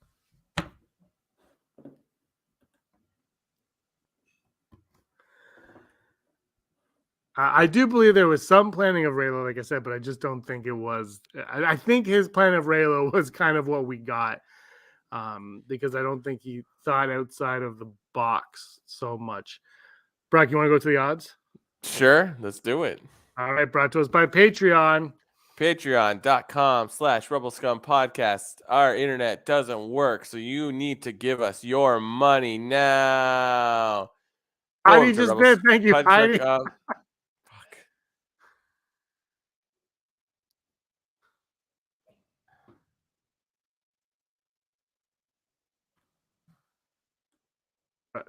I do believe there was some planning of Reylo, like I said, but I just don't think it was. I think his plan of Reylo was kind of what we got, because I don't think he thought outside of the box so much. Brock, you want to go to the odds? Sure, let's do it. All right, brought to us by Patreon. Patreon.com/Rebel Scum Podcast. Our internet doesn't work, so you need to give us your money now. Heidi just did. Thank you, Heidi.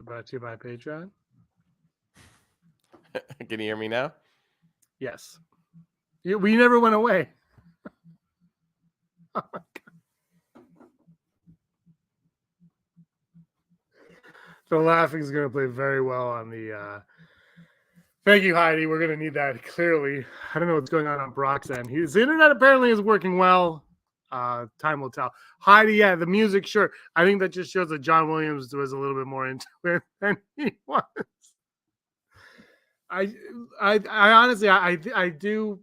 Brought to you by Patreon. Can you hear me now? Yes. We never went away. Oh my God. The laughing is going to play very well on the. Thank you, Heidi. We're going to need that clearly. I don't know what's going on Brock's end. His internet apparently is working well. Time will tell. Heidi, yeah, the music, sure. I think that just shows that John Williams was a little bit more into it than he was. I honestly, I do.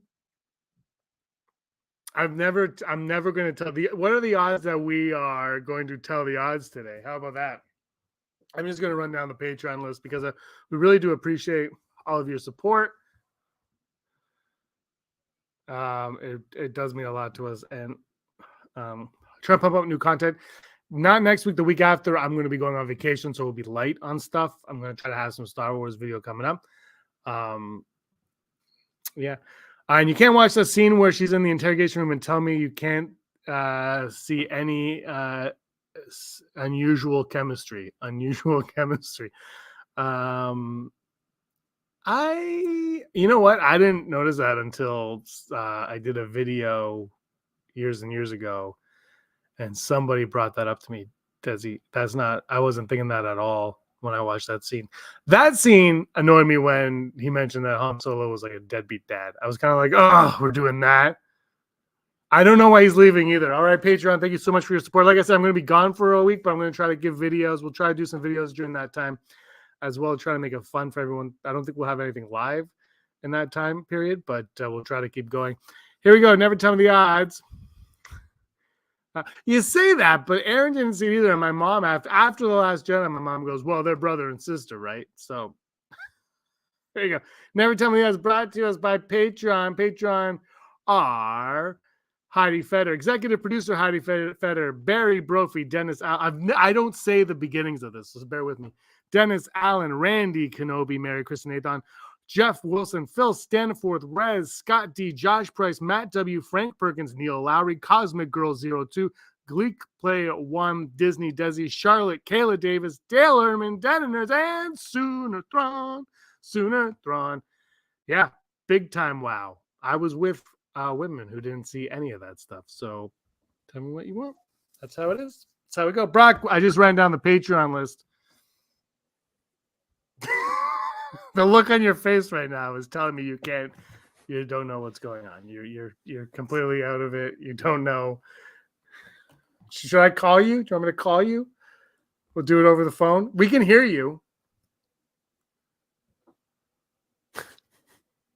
I'm never going to tell what are the odds that we are going to tell the odds today? How about that? I'm just going to run down the Patreon list because we really do appreciate all of your support. It does mean a lot to us, and try to pump up new content. Not next week, the week after. I'm going to be going on vacation, so we'll be light on stuff. I'm going to try to have some Star Wars video coming up. Yeah. And you can't watch the scene where she's in the interrogation room and tell me you can't see any unusual chemistry. You know what? I didn't notice that until I did a video years and years ago, and somebody brought that up to me. I wasn't thinking that at all when I watched that scene. That scene annoyed me when he mentioned that Han Solo was like a deadbeat dad. I was kind of like, oh, we're doing that. I don't know why he's leaving either. All right, Patreon, thank you so much for your support. Like I said, I'm going to be gone for a week, but I'm going to try to give videos. We'll try to do some videos during that time as well, try to make it fun for everyone. I don't think we'll have anything live in that time period, but we'll try to keep going. Here we go. Never tell me the odds. You say that, but Aaron didn't see it either. And my mom, after The Last Jedi, my mom goes, well, they're brother and sister, right? So there you go. Never Tell Me That's brought to us by Patreon. Patreon are Heidi Feder, executive producer Heidi Feder, Barry Brophy, Dennis Allen. I don't say the beginnings of this, so bear with me. Dennis Allen, Randy Kenobi, Mary Kristen Nathan, Jeff Wilson, Phil Stanforth, Rez, Scott D, Josh Price, Matt W, Frank Perkins, Neil Lowry, Cosmic Girl 02, Gleek Play 1, Disney Desi, Charlotte, Kayla Davis, Dale Ehrman, Denoners, and Sooner Thrawn. Yeah, big time wow. I was with women who didn't see any of that stuff. So tell me what you want. That's how it is. That's how we go. Brock, I just ran down the Patreon list. The look on your face right now is telling me you don't know what's going on. You're completely out of it. You don't know. Should I call you? Do you want me to call you? We'll do it over the phone. We can hear you.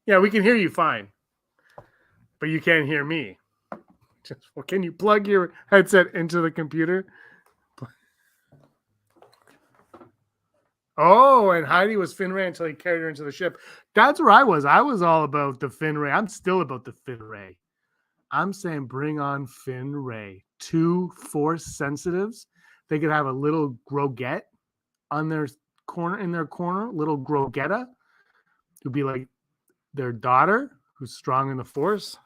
Yeah, we can hear you fine. But you can't hear me. Well, can you plug your headset into the computer? Oh, and Heidi was Finray until he carried her into the ship. That's where I was. I was all about the Finray. I'm still about the Finray. I'm saying bring on Finray. 2 Force sensitives. They could have a little Grogette on their corner, little Grogetta, who'd be like their daughter, who's strong in the Force.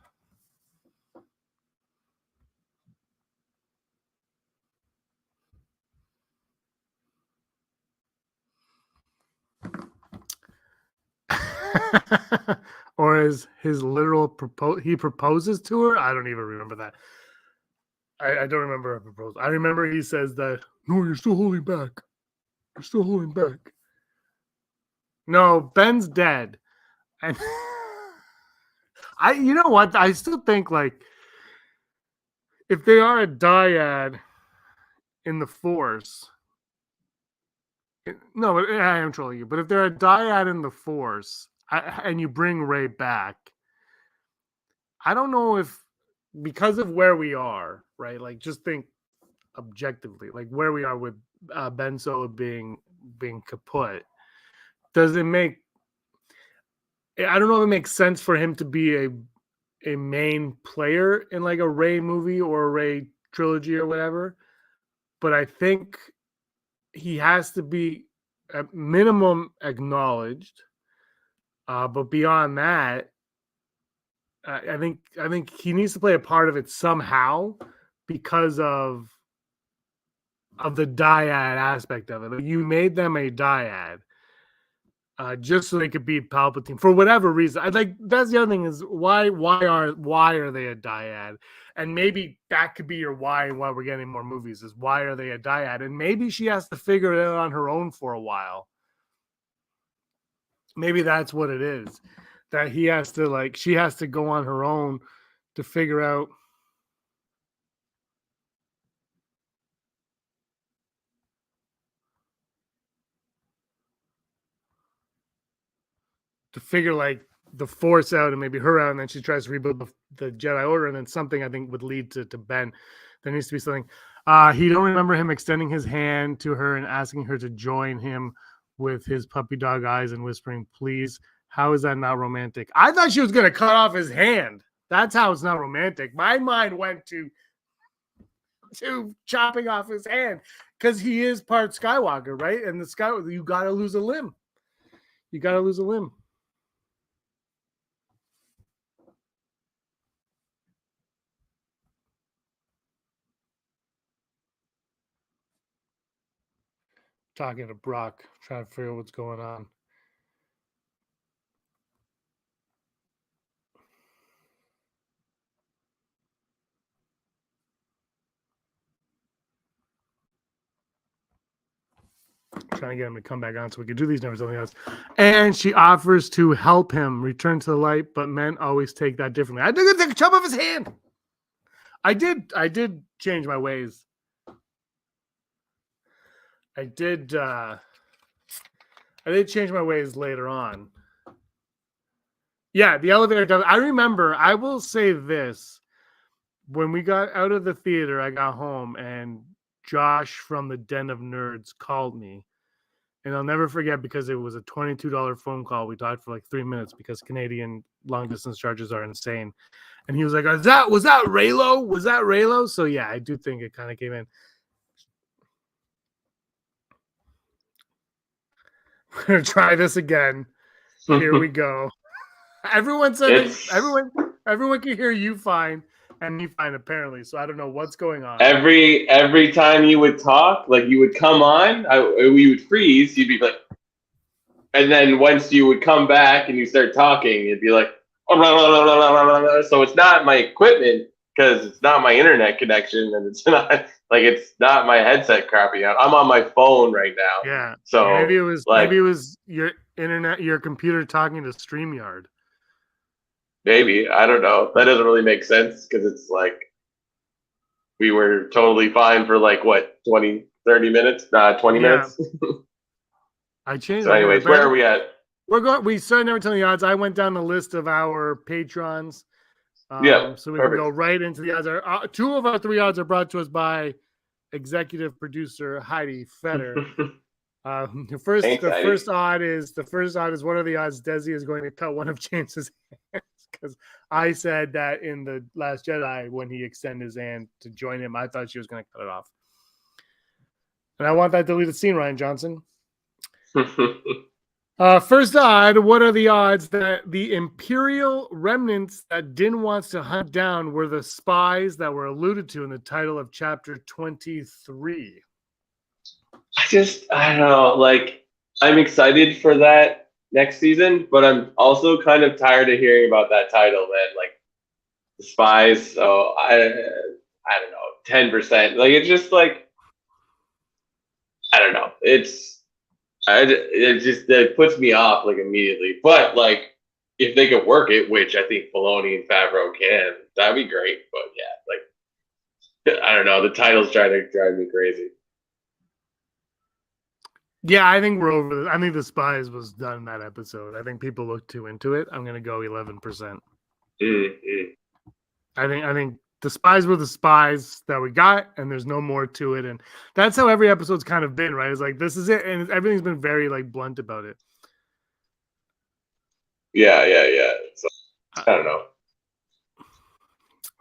Or is his literal he proposes to her? I don't even remember that. I don't remember a proposal. I remember he says that, no, you're still holding back. You're still holding back. No, Ben's dead. And you know what? I still think, like, if they are a dyad in the Force, no, I am trolling you, but if they're a dyad in the Force, and you bring Rey back, I don't know if, because of where we are, right? Like, just think objectively, like where we are with Ben Solo being kaput. Does it make? I don't know if it makes sense for him to be a main player in like a Rey movie or a Rey trilogy or whatever, but I think he has to be at minimum acknowledged. But beyond that, I think he needs to play a part of it somehow because of the dyad aspect of it. You made them a dyad just so they could beat Palpatine for whatever reason. I like that's the other thing is why are they a dyad? And maybe that could be your why and why we're getting more movies is why are they a dyad? And maybe she has to figure it out on her own for a while. Maybe that's what it is. That she has to go on her own to figure out like the Force out and maybe her out, and then she tries to rebuild the Jedi Order, and then something I think would lead to Ben. There needs to be something. He don't remember him extending his hand to her and asking her to join him with his puppy dog eyes and whispering, please. How is that not romantic? I thought she was going to cut off his hand. That's how it's not romantic. My mind went to chopping off his hand because he is part Skywalker, right? And the Skywalker, you got to lose a limb. You got to lose a limb. Talking to Brock, trying to figure out what's going on. Trying to get him to come back on so we can do these numbers, something else. And she offers to help him return to the light, but men always take that differently. I think it's a chop off his hand. I did change my ways. I did change my ways later on. Yeah, the elevator does. I remember, I will say this. When we got out of the theater, I got home and Josh from the Den of Nerds called me. And I'll never forget because it was a $22 phone call. We talked for like 3 minutes because Canadian long distance charges are insane. And he was like, was that Raylo? Was that Raylo? So yeah, I do think it kind of came in. We're gonna try this again. Here we go. Everyone said everyone can hear you fine and me fine apparently. So I don't know what's going on. Every time you would talk, like you would come on, we would freeze. You'd be like, and then once you would come back and you start talking, it'd be like, so it's not my equipment because it's not my internet connection and it's not my headset crapping out. I'm on my phone right now. Yeah. So maybe it was your internet, your computer talking to StreamYard. Maybe. I don't know. That doesn't really make sense because it's like we were totally fine for like what, 20, 30 minutes? 20 minutes. I changed. So anyways, where are we at? We started never telling the odds. I went down the list of our patrons. So we can go right into the odds. Two of our three odds are brought to us by executive producer Heidi Fetter. The first odd is what are the odds Desi is going to cut one of James's hands? Because I said that in the Last Jedi when he extended his hand to join him, I thought she was going to cut it off. And I want that deleted scene, Ryan Johnson. First odd, what are the odds that the Imperial remnants that Din wants to hunt down were the spies that were alluded to in the title of Chapter 23? I don't know. Like, I'm excited for that next season, but I'm also kind of tired of hearing about that title, man. Like, the spies. So I don't know, 10%. Like, it's just like, I don't know. It puts me off like immediately. But like, if they could work it, which I think Filoni and Favreau can, that'd be great. But yeah, like, I don't know. The title's trying to drive me crazy. Yeah, I think we're over. I think the spies was done in that episode. I think people looked too into it. I'm gonna go 11%. Mm-hmm. I think the spies were the spies that we got, and there's no more to it. And that's how every episode's kind of been, right? It's like this is it, and everything's been very like blunt about it. Yeah. So, I don't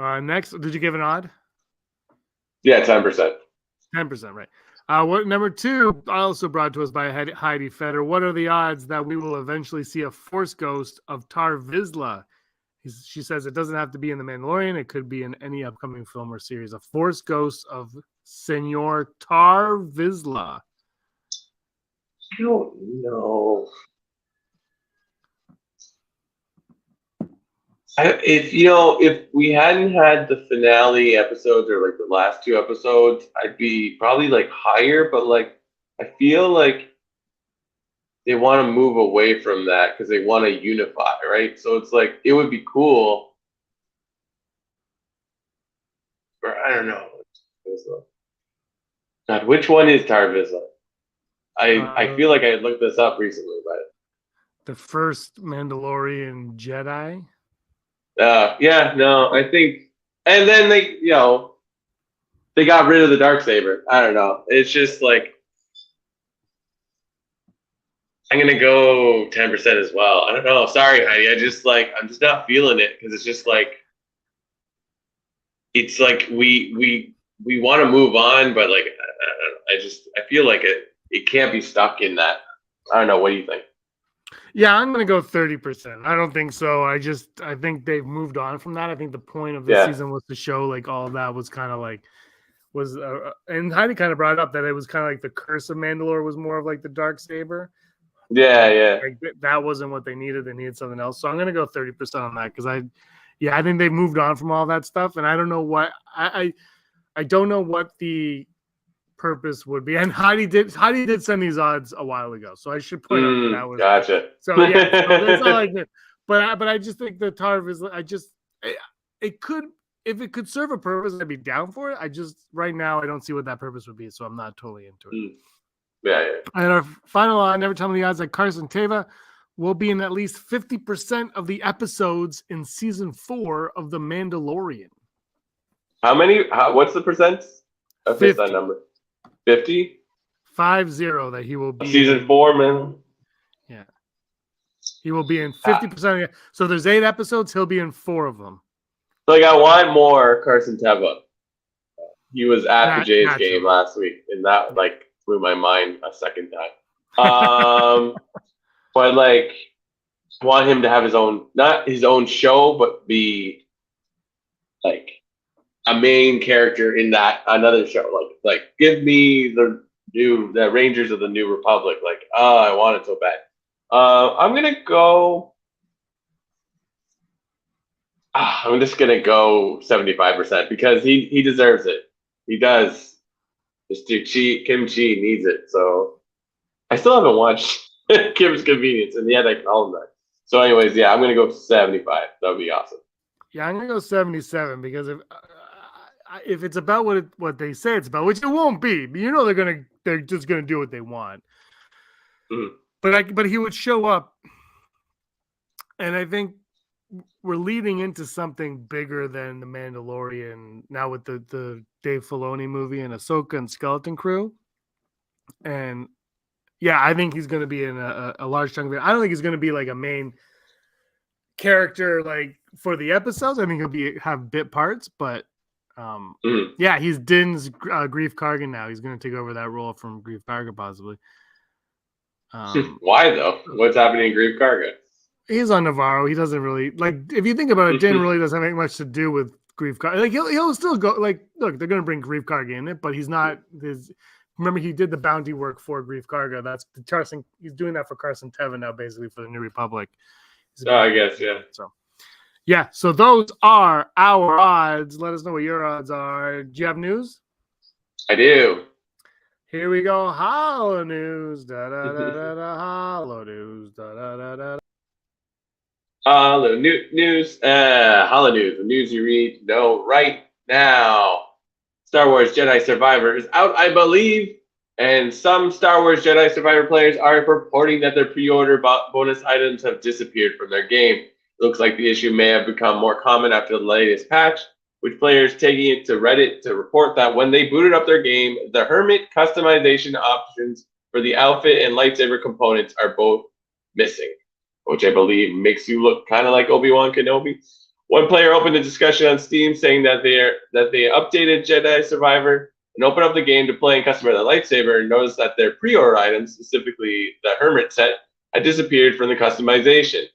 know. Next, did you give an odd? Yeah, 10%. 10%, right. What number two, also brought to us by Heidi Fetter. What are the odds that we will eventually see a Force ghost of Tar Vizsla? She says it doesn't have to be in The Mandalorian. It could be in any upcoming film or series. A Force ghost of Senor Tar Vizsla. I don't know. If we hadn't had the finale episodes or like the last two episodes, I'd be probably like higher, but like I feel like they want to move away from that because they want to unify, right? So it's like it would be cool. Or I don't know. God, which one is Tar Vizsla? I feel like I looked this up recently, but the first Mandalorian Jedi. Yeah, no, I think, and then they got rid of the Darksaber. I don't know. It's just like, I'm gonna go 10% as well. I don't know. Sorry, Heidi. I'm just not feeling it because it's just like, it's like we want to move on, but like, I feel like it can't be stuck in that. I don't know. What do you think? Yeah, I'm going to go 30%. I don't think so. I think they've moved on from that. I think the point of this season was to show like all of that was kind of like and Heidi kind of brought up that it was kind of like the curse of Mandalore was more of like the Darksaber. Yeah. Like that wasn't what they needed. They needed something else. So I'm going to go 30% on that because I think they've moved on from all that stuff. And I don't know what I don't know what the purpose would be, and Heidi did send these odds a while ago, so I should point out that was gotcha. So yeah, so that's all I did. But I just think the Tar Vizsla, it could if it could serve a purpose, I'd be down for it. I just right now I don't see what that purpose would be, so I'm not totally into it. Yeah. And our final never tell me the odds that Carson Teva will be in at least 50% of the episodes in season 4 of The Mandalorian. How many? What's the percent? I missed that 50. number. 50? 50 that he will be Season 4, man. Yeah. He will be in 50% of the, so there's 8 episodes, he'll be in 4 of them. Like, I want more Carson Teva. He was at the Jays Naturally. game last week, and that like blew my mind a second time. But like, want him to have his own, not his own show, but be like a main character in that another show. Like give me the Rangers of the New Republic. Like, I want it so bad. I'm gonna go. I'm just gonna go 75% because he deserves it. He does. Mr. Kim Chi needs it. So I still haven't watched Kim's Convenience, and yet I call him that. So, anyways, yeah, I'm gonna go 75. That would be awesome. Yeah, I'm gonna go 77 because if it's about what they say it's about, which it won't be, but you know they're just gonna do what they want. Mm-hmm. But he would show up, and I think we're leading into something bigger than The Mandalorian now with the Dave Filoni movie and Ahsoka and Skeleton Crew. And yeah, I think he's going to be in a large chunk of it. I don't think he's going to be like a main character like for the episodes. I think he'll have bit parts, but yeah, he's Din's Grief Kargan now. He's going to take over that role from Grief Karga possibly. Why though? What's happening in Grief Karga? He's on Navarro. He doesn't really like. If you think about it, Din really doesn't have much to do with Grief Karga. Like he'll still go. Like, look, they're gonna bring Grief Karga in it, but he's not. Remember, he did the bounty work for Grief Karga. That's the Carson. He's doing that for Carson Teva now, basically for the New Republic. I guess, yeah. So, yeah. So those are our odds. Let us know what your odds are. Do you have news? I do. Here we go. Hollow news. Da da da da da. Hollow news. Da da da da. Hollow news. Hollow news. The news you read know right now. Star Wars Jedi Survivor is out, I believe, and some Star Wars Jedi Survivor players are reporting that their pre-order bonus items have disappeared from their game. It looks like the issue may have become more common after the latest patch, with players taking it to Reddit to report that when they booted up their game, the Hermit customization options for the outfit and lightsaber components are both missing, which I believe makes you look kind of like Obi-Wan Kenobi. One player opened a discussion on Steam saying that they updated Jedi Survivor and opened up the game to play and customize the lightsaber and noticed that their pre-order items, specifically the Hermit set, had disappeared from the customization.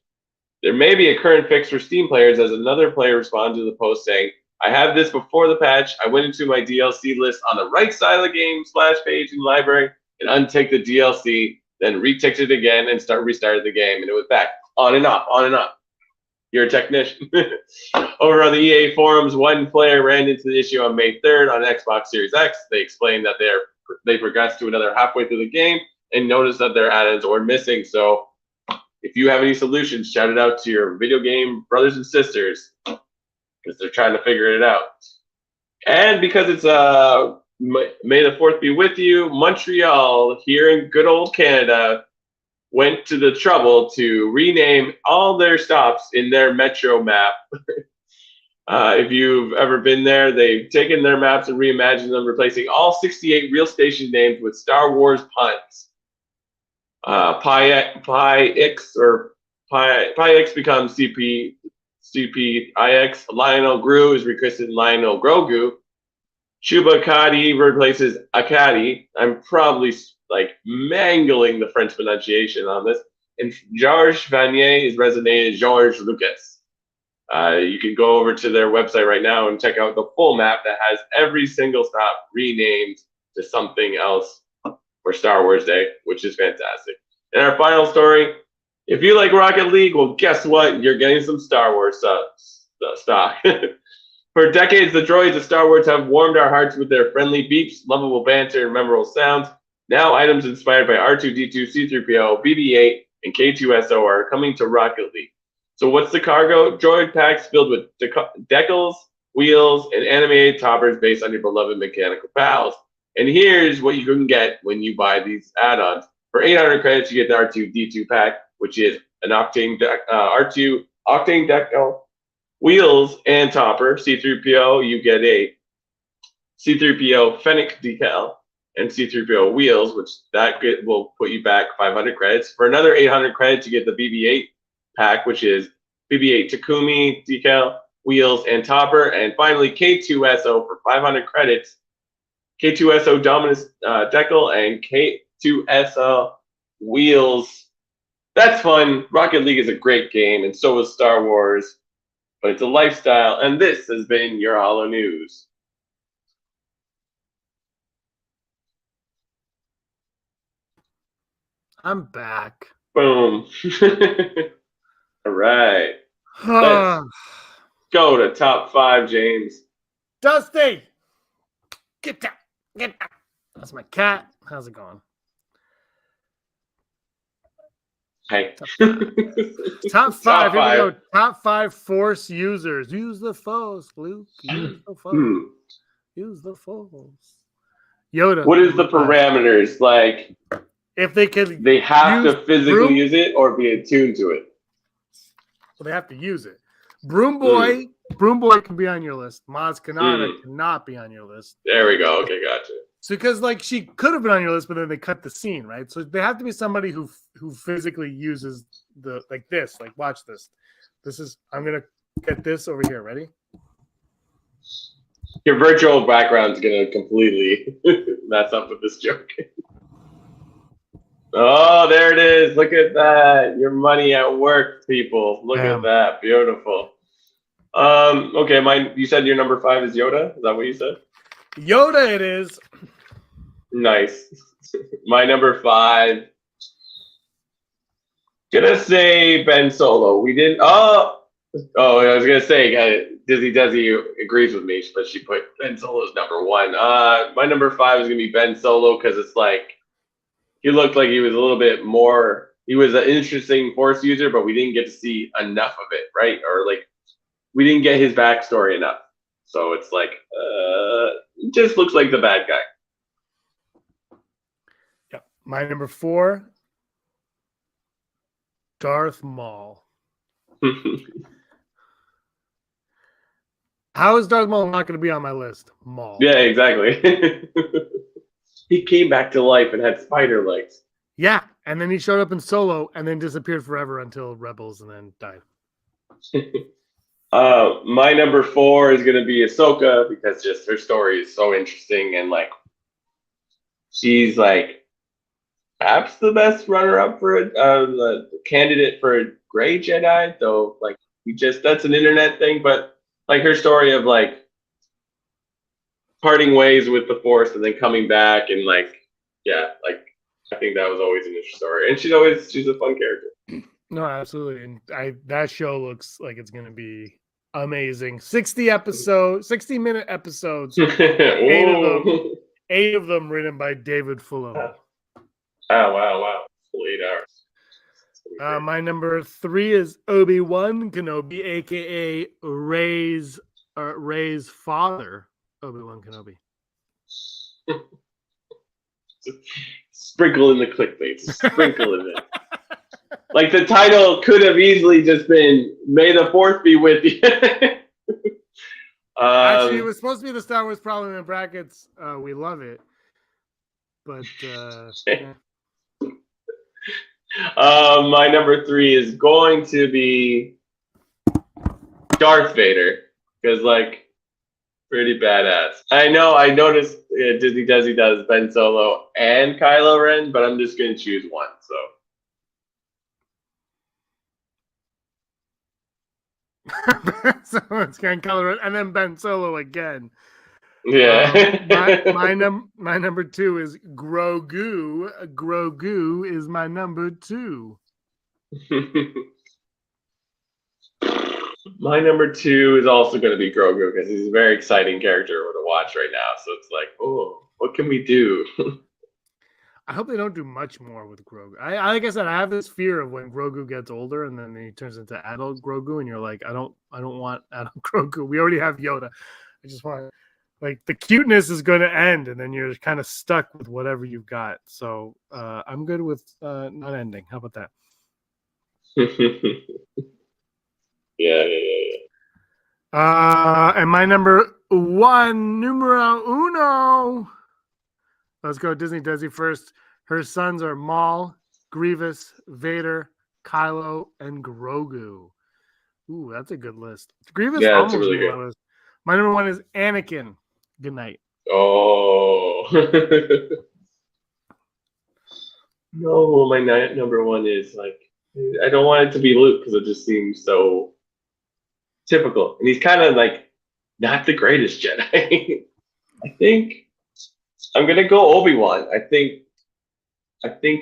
There may be a current fix for Steam players, as another player responded to the post saying, "I had this before the patch. I went into my DLC list on the right side of the game / page in the library and unticked the DLC, then reticked it again and restarted the game, and it was back on and off, on and off." You're a technician. Over on the EA forums, one player ran into the issue on May 3rd on Xbox Series X. They explained that they progressed to another halfway through the game and noticed that their add-ins were missing. So if you have any solutions, shout it out to your video game brothers and sisters, because they're trying to figure it out. And because it's May the 4th be with you, Montreal here in good old Canada went to the trouble to rename all their stops in their metro map. If you've ever been there, they've taken their maps and reimagined them, replacing all 68 real station names with Star Wars puns. Pi X becomes CPIX. Lionel Gru is rechristened Lionel Grogu. Chuba Akadi replaces Akadi. I'm probably mangling the French pronunciation on this. And Georges Vanier is resonated Georges Lucas. You can go over to their website right now and check out the full map that has every single stop renamed to something else for Star Wars Day, which is fantastic. And our final story, if you like Rocket League, well, guess what? You're getting some Star Wars stock. For decades, the droids of Star Wars have warmed our hearts with their friendly beeps, lovable banter, and memorable sounds. Now, items inspired by R2-D2, C-3PO, BB-8, and K-2SO are coming to Rocket League. So what's the cargo? Droid packs filled with decals, wheels, and animated toppers based on your beloved mechanical pals. And here's what you can get when you buy these add-ons. For 800 credits, you get the R2-D2 pack, which is an R2 Octane Decal wheels and topper. C-3PO, you get a C-3PO Fennec decal and C-3PO wheels, which will put you back 500 credits. For another 800 credits, you get the BB-8 pack, which is BB-8 Takumi decal, wheels, and topper. And finally, K2SO for 500 credits. K2SO Dominus decal and K2SO wheels. That's fun. Rocket League is a great game, and so is Star Wars. But it's a lifestyle, and this has been your Holo News. I'm back. Boom. All right. Let's go to top 5, James. Dusty, get down. Get down. That's my cat. How's it going? Hey. Top 5. Top Here 5. we go. Top 5 Force users. Use the Force, Luke. Use the Force. Use the Force. Yoda. What is the parameters? Like, if they could, they have to physically use it or be attuned to it. Well, they have to use it. Broom Boy. Broom Boy can be on your list. Maz Kanata cannot be on your list. There we go. Okay, gotcha. So, because like she could have been on your list, but then they cut the scene, right? So they have to be somebody who physically uses the like this. Like, watch this. This is. I'm gonna get this over here. Ready? Your virtual background's gonna completely mess up with this joke. Oh, there it is. Look at that. Your money at work, people. Look at that. Beautiful. Okay, you said your number 5 is Yoda? Is that what you said? Yoda it is. Nice. My number 5. Gonna say Ben Solo. We didn't I was gonna say Dizzy agrees with me, but she put Ben Solo's number 1. My number 5 is gonna be Ben Solo because it's like he looked like he was a little bit more. He was an interesting Force user, but we didn't get to see enough of it, right? Or like we didn't get his backstory enough. So it's like he just looks like the bad guy. Yep. My number 4, Darth Maul. How is Darth Maul not going to be on my list? Maul. Yeah, exactly. He came back to life and had spider legs. Yeah, and then he showed up in Solo and then disappeared forever until Rebels and then died. My number 4 is going to be Ahsoka because just her story is so interesting and like she's like perhaps the best runner-up for the candidate for a Gray Jedi. Though like that's an internet thing, but like her story of like parting ways with the Force and then coming back and like I think that was always an interesting story, and she's a fun character. No, absolutely, and that show looks like it's gonna be amazing. 60-minute episodes. 8 of them written by David Filoni. Oh wow, full 8 hours. My number 3 is Obi-Wan Kenobi, aka Rey's father. Obi-Wan Kenobi. Sprinkle in the clickbait. Sprinkle in it. Like the title could have easily just been "May the Fourth be with you." Actually, it was supposed to be the Star Wars problem in brackets. We love it, but yeah. My number 3 is going to be Darth Vader because like. Pretty badass. I know. I noticed Disney does Ben Solo and Kylo Ren, but I'm just gonna choose one. So it's going Kylo Ren and then Ben Solo again. Yeah. My number 2 is Grogu. Grogu is my number 2. My number 2 is also going to be Grogu because he's a very exciting character to watch right now. So it's like, oh, what can we do? I hope they don't do much more with Grogu. Like I said, I have this fear of when Grogu gets older and then he turns into adult Grogu, and you're like, I don't want adult Grogu. We already have Yoda. I just want like the cuteness is going to end, and then you're kind of stuck with whatever you've got. So I'm good with not ending. How about that? Yeah. And my number one, numero uno. Let's go Disney Desi first. Her sons are Maul, Grievous, Vader, Kylo, and Grogu. Ooh, that's a good list. Grievous Yeah, almost that's really made my good. list. My number one is Anakin. Good night. Oh. No, my number one is like, I don't want it to be Luke because it just seems so typical. And he's kind of like not the greatest Jedi. I think I'm gonna go Obi-Wan. I think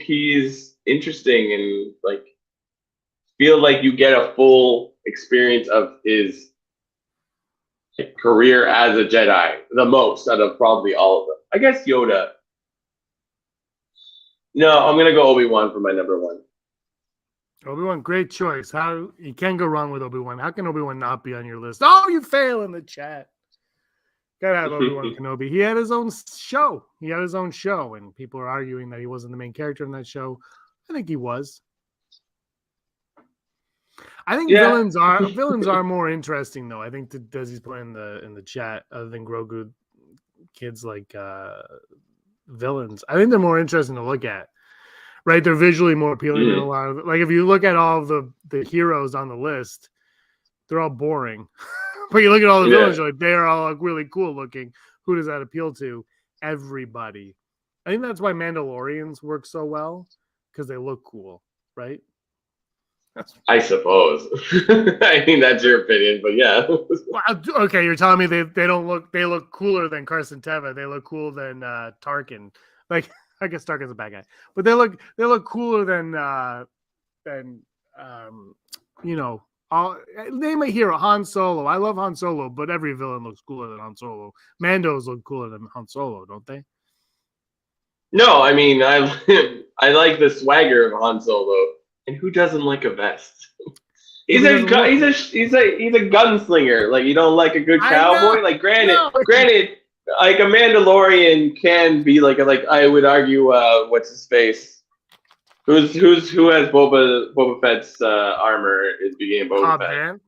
he's interesting and like feel like you get a full experience of his career as a Jedi, the most out of probably all of them. I guess Yoda. No, I'm gonna go Obi-Wan for my number one. Obi-Wan, great choice. How you can't go wrong with Obi-Wan. How can Obi-Wan not be on your list? Oh, you fail in the chat. Gotta have Obi-Wan Kenobi. He had his own show. And people are arguing that he wasn't the main character in that show. I think he was. I think villains are more interesting though. I think Desi's playing in the chat other than Grogu. Kids like villains. I think they're more interesting to look at. Right? They're visually more appealing than a lot of like if you look at all of the heroes on the list, they're all boring. But you look at all the villains, you're like, they're all like, really cool looking. Who does that appeal to? Everybody. I think that's why Mandalorians work so well because they look cool, right? I suppose. I mean, that's your opinion, but yeah. Well, okay, you're telling me they look cooler than Carson Teva. They look cooler than Tarkin. Like, I guess Tarkin's a bad guy, but they look cooler than name a hero. Han Solo. I love Han Solo, but every villain looks cooler than Han Solo. Mandos look cooler than Han Solo, don't they? No, I mean, I like the swagger of Han Solo, and who doesn't like a vest? He's a gunslinger. Like, you don't like a good cowboy. Like, granted, like a Mandalorian can be like I would argue, what's his face? Who has Boba Fett's armor is beginning Boba Fett.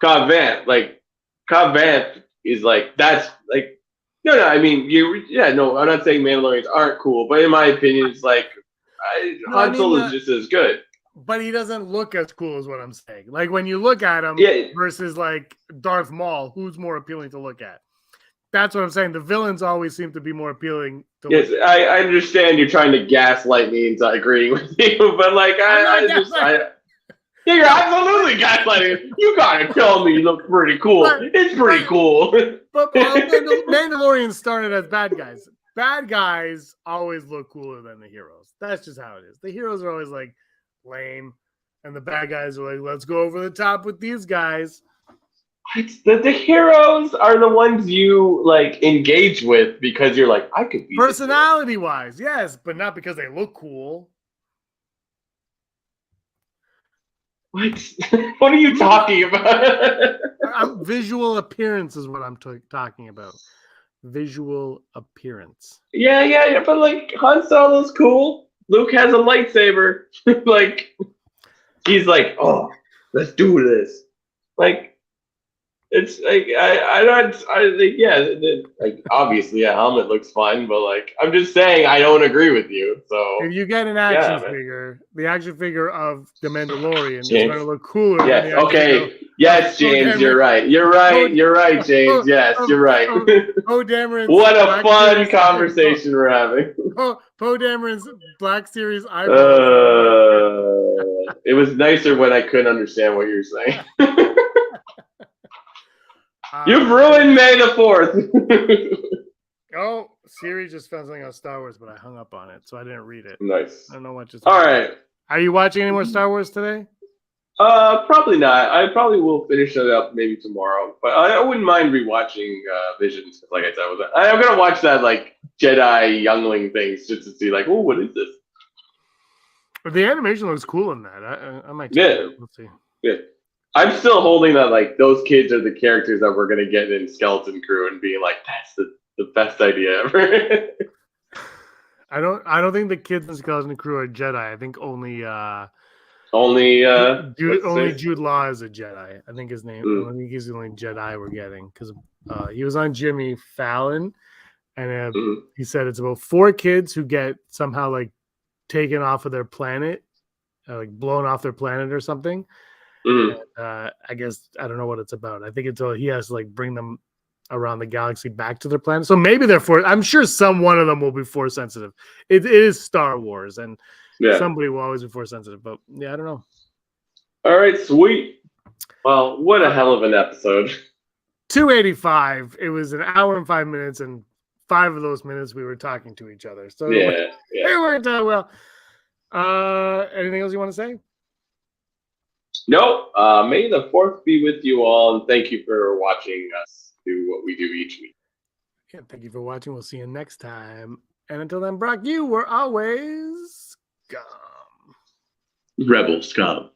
Cobb Vanth. Like Cobb Vanth is like that's like no. I mean I'm not saying Mandalorians aren't cool, but in my opinion, it's like Han Solo is just as good. But he doesn't look as cool as what I'm saying. Like when you look at him versus like Darth Maul, who's more appealing to look at? That's what I'm saying. The villains always seem to be more appealing. Yes, I understand you're trying to gaslight me into agreeing with you, but like you're absolutely gaslighting. You gotta tell me you look pretty cool. It's pretty cool. But Mandalorians started as bad guys. Bad guys always look cooler than the heroes. That's just how it is. The heroes are always like lame, and the bad guys are like, let's go over the top with these guys. The heroes are the ones you like engage with because you're like, I could be personality wise, yes, but not because they look cool. What? What are you talking about? Visual appearance is what I'm talking about. Visual appearance. Yeah, but like Han Solo's cool. Luke has a lightsaber. Like he's like, oh, let's do this. Like. It's like like obviously a helmet looks fun, but like I'm just saying I don't agree with you. So if you get an action figure, the action figure of the Mandalorian is going to look cooler. Yes. Okay. Yes, James, you're right. You're right, James. Yes, you're right. Poe Dameron's what a fun conversation we're having. Poe Dameron's Black Series eyebrows. It was nicer when I couldn't understand what you were saying. You've ruined May the 4th. Oh, Siri just found something on Star Wars, but I hung up on it, so I didn't read it. Nice. I don't know what just. All right. Are you watching any more Star Wars today? Probably not. I probably will finish it up maybe tomorrow, but I wouldn't mind rewatching Visions. Like I said, I'm gonna watch that like Jedi youngling things just to see, like, oh, what is this? But the animation looks cool in that. I might. Yeah. We'll see. Yeah. I'm still holding that, like, those kids are the characters that we're gonna get in Skeleton Crew and being like, that's the best idea ever. I don't think the kids in Skeleton Crew are Jedi. I think only only only Jude Law is a Jedi. I think his name. I think he's the only Jedi we're getting because he was on Jimmy Fallon, and he said it's about 4 kids who get somehow like taken off of their planet, like blown off their planet or something. And, I guess I don't know what it's about. I think it's he has to like bring them around the galaxy back to their planet. So maybe they're force. I'm sure one of them will be force sensitive. It is Star Wars, and somebody will always be force sensitive. But yeah, I don't know. All right, sweet. Well, what a hell of an episode. 285. It was an hour and 5 minutes, and 5 of those minutes we were talking to each other. So it worked out well. Anything else you want to say? No. May the 4th be with you all, and thank you for watching us do what we do each week. Yeah, thank you for watching. We'll see you next time. And until then, Brock, you were always scum. Rebel scum.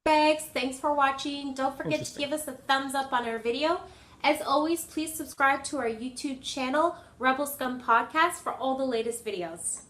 Guys, thanks for watching. Don't forget to give us a thumbs up on our video. As always, please subscribe to our YouTube channel, Rebel Scum Podcast, for all the latest videos.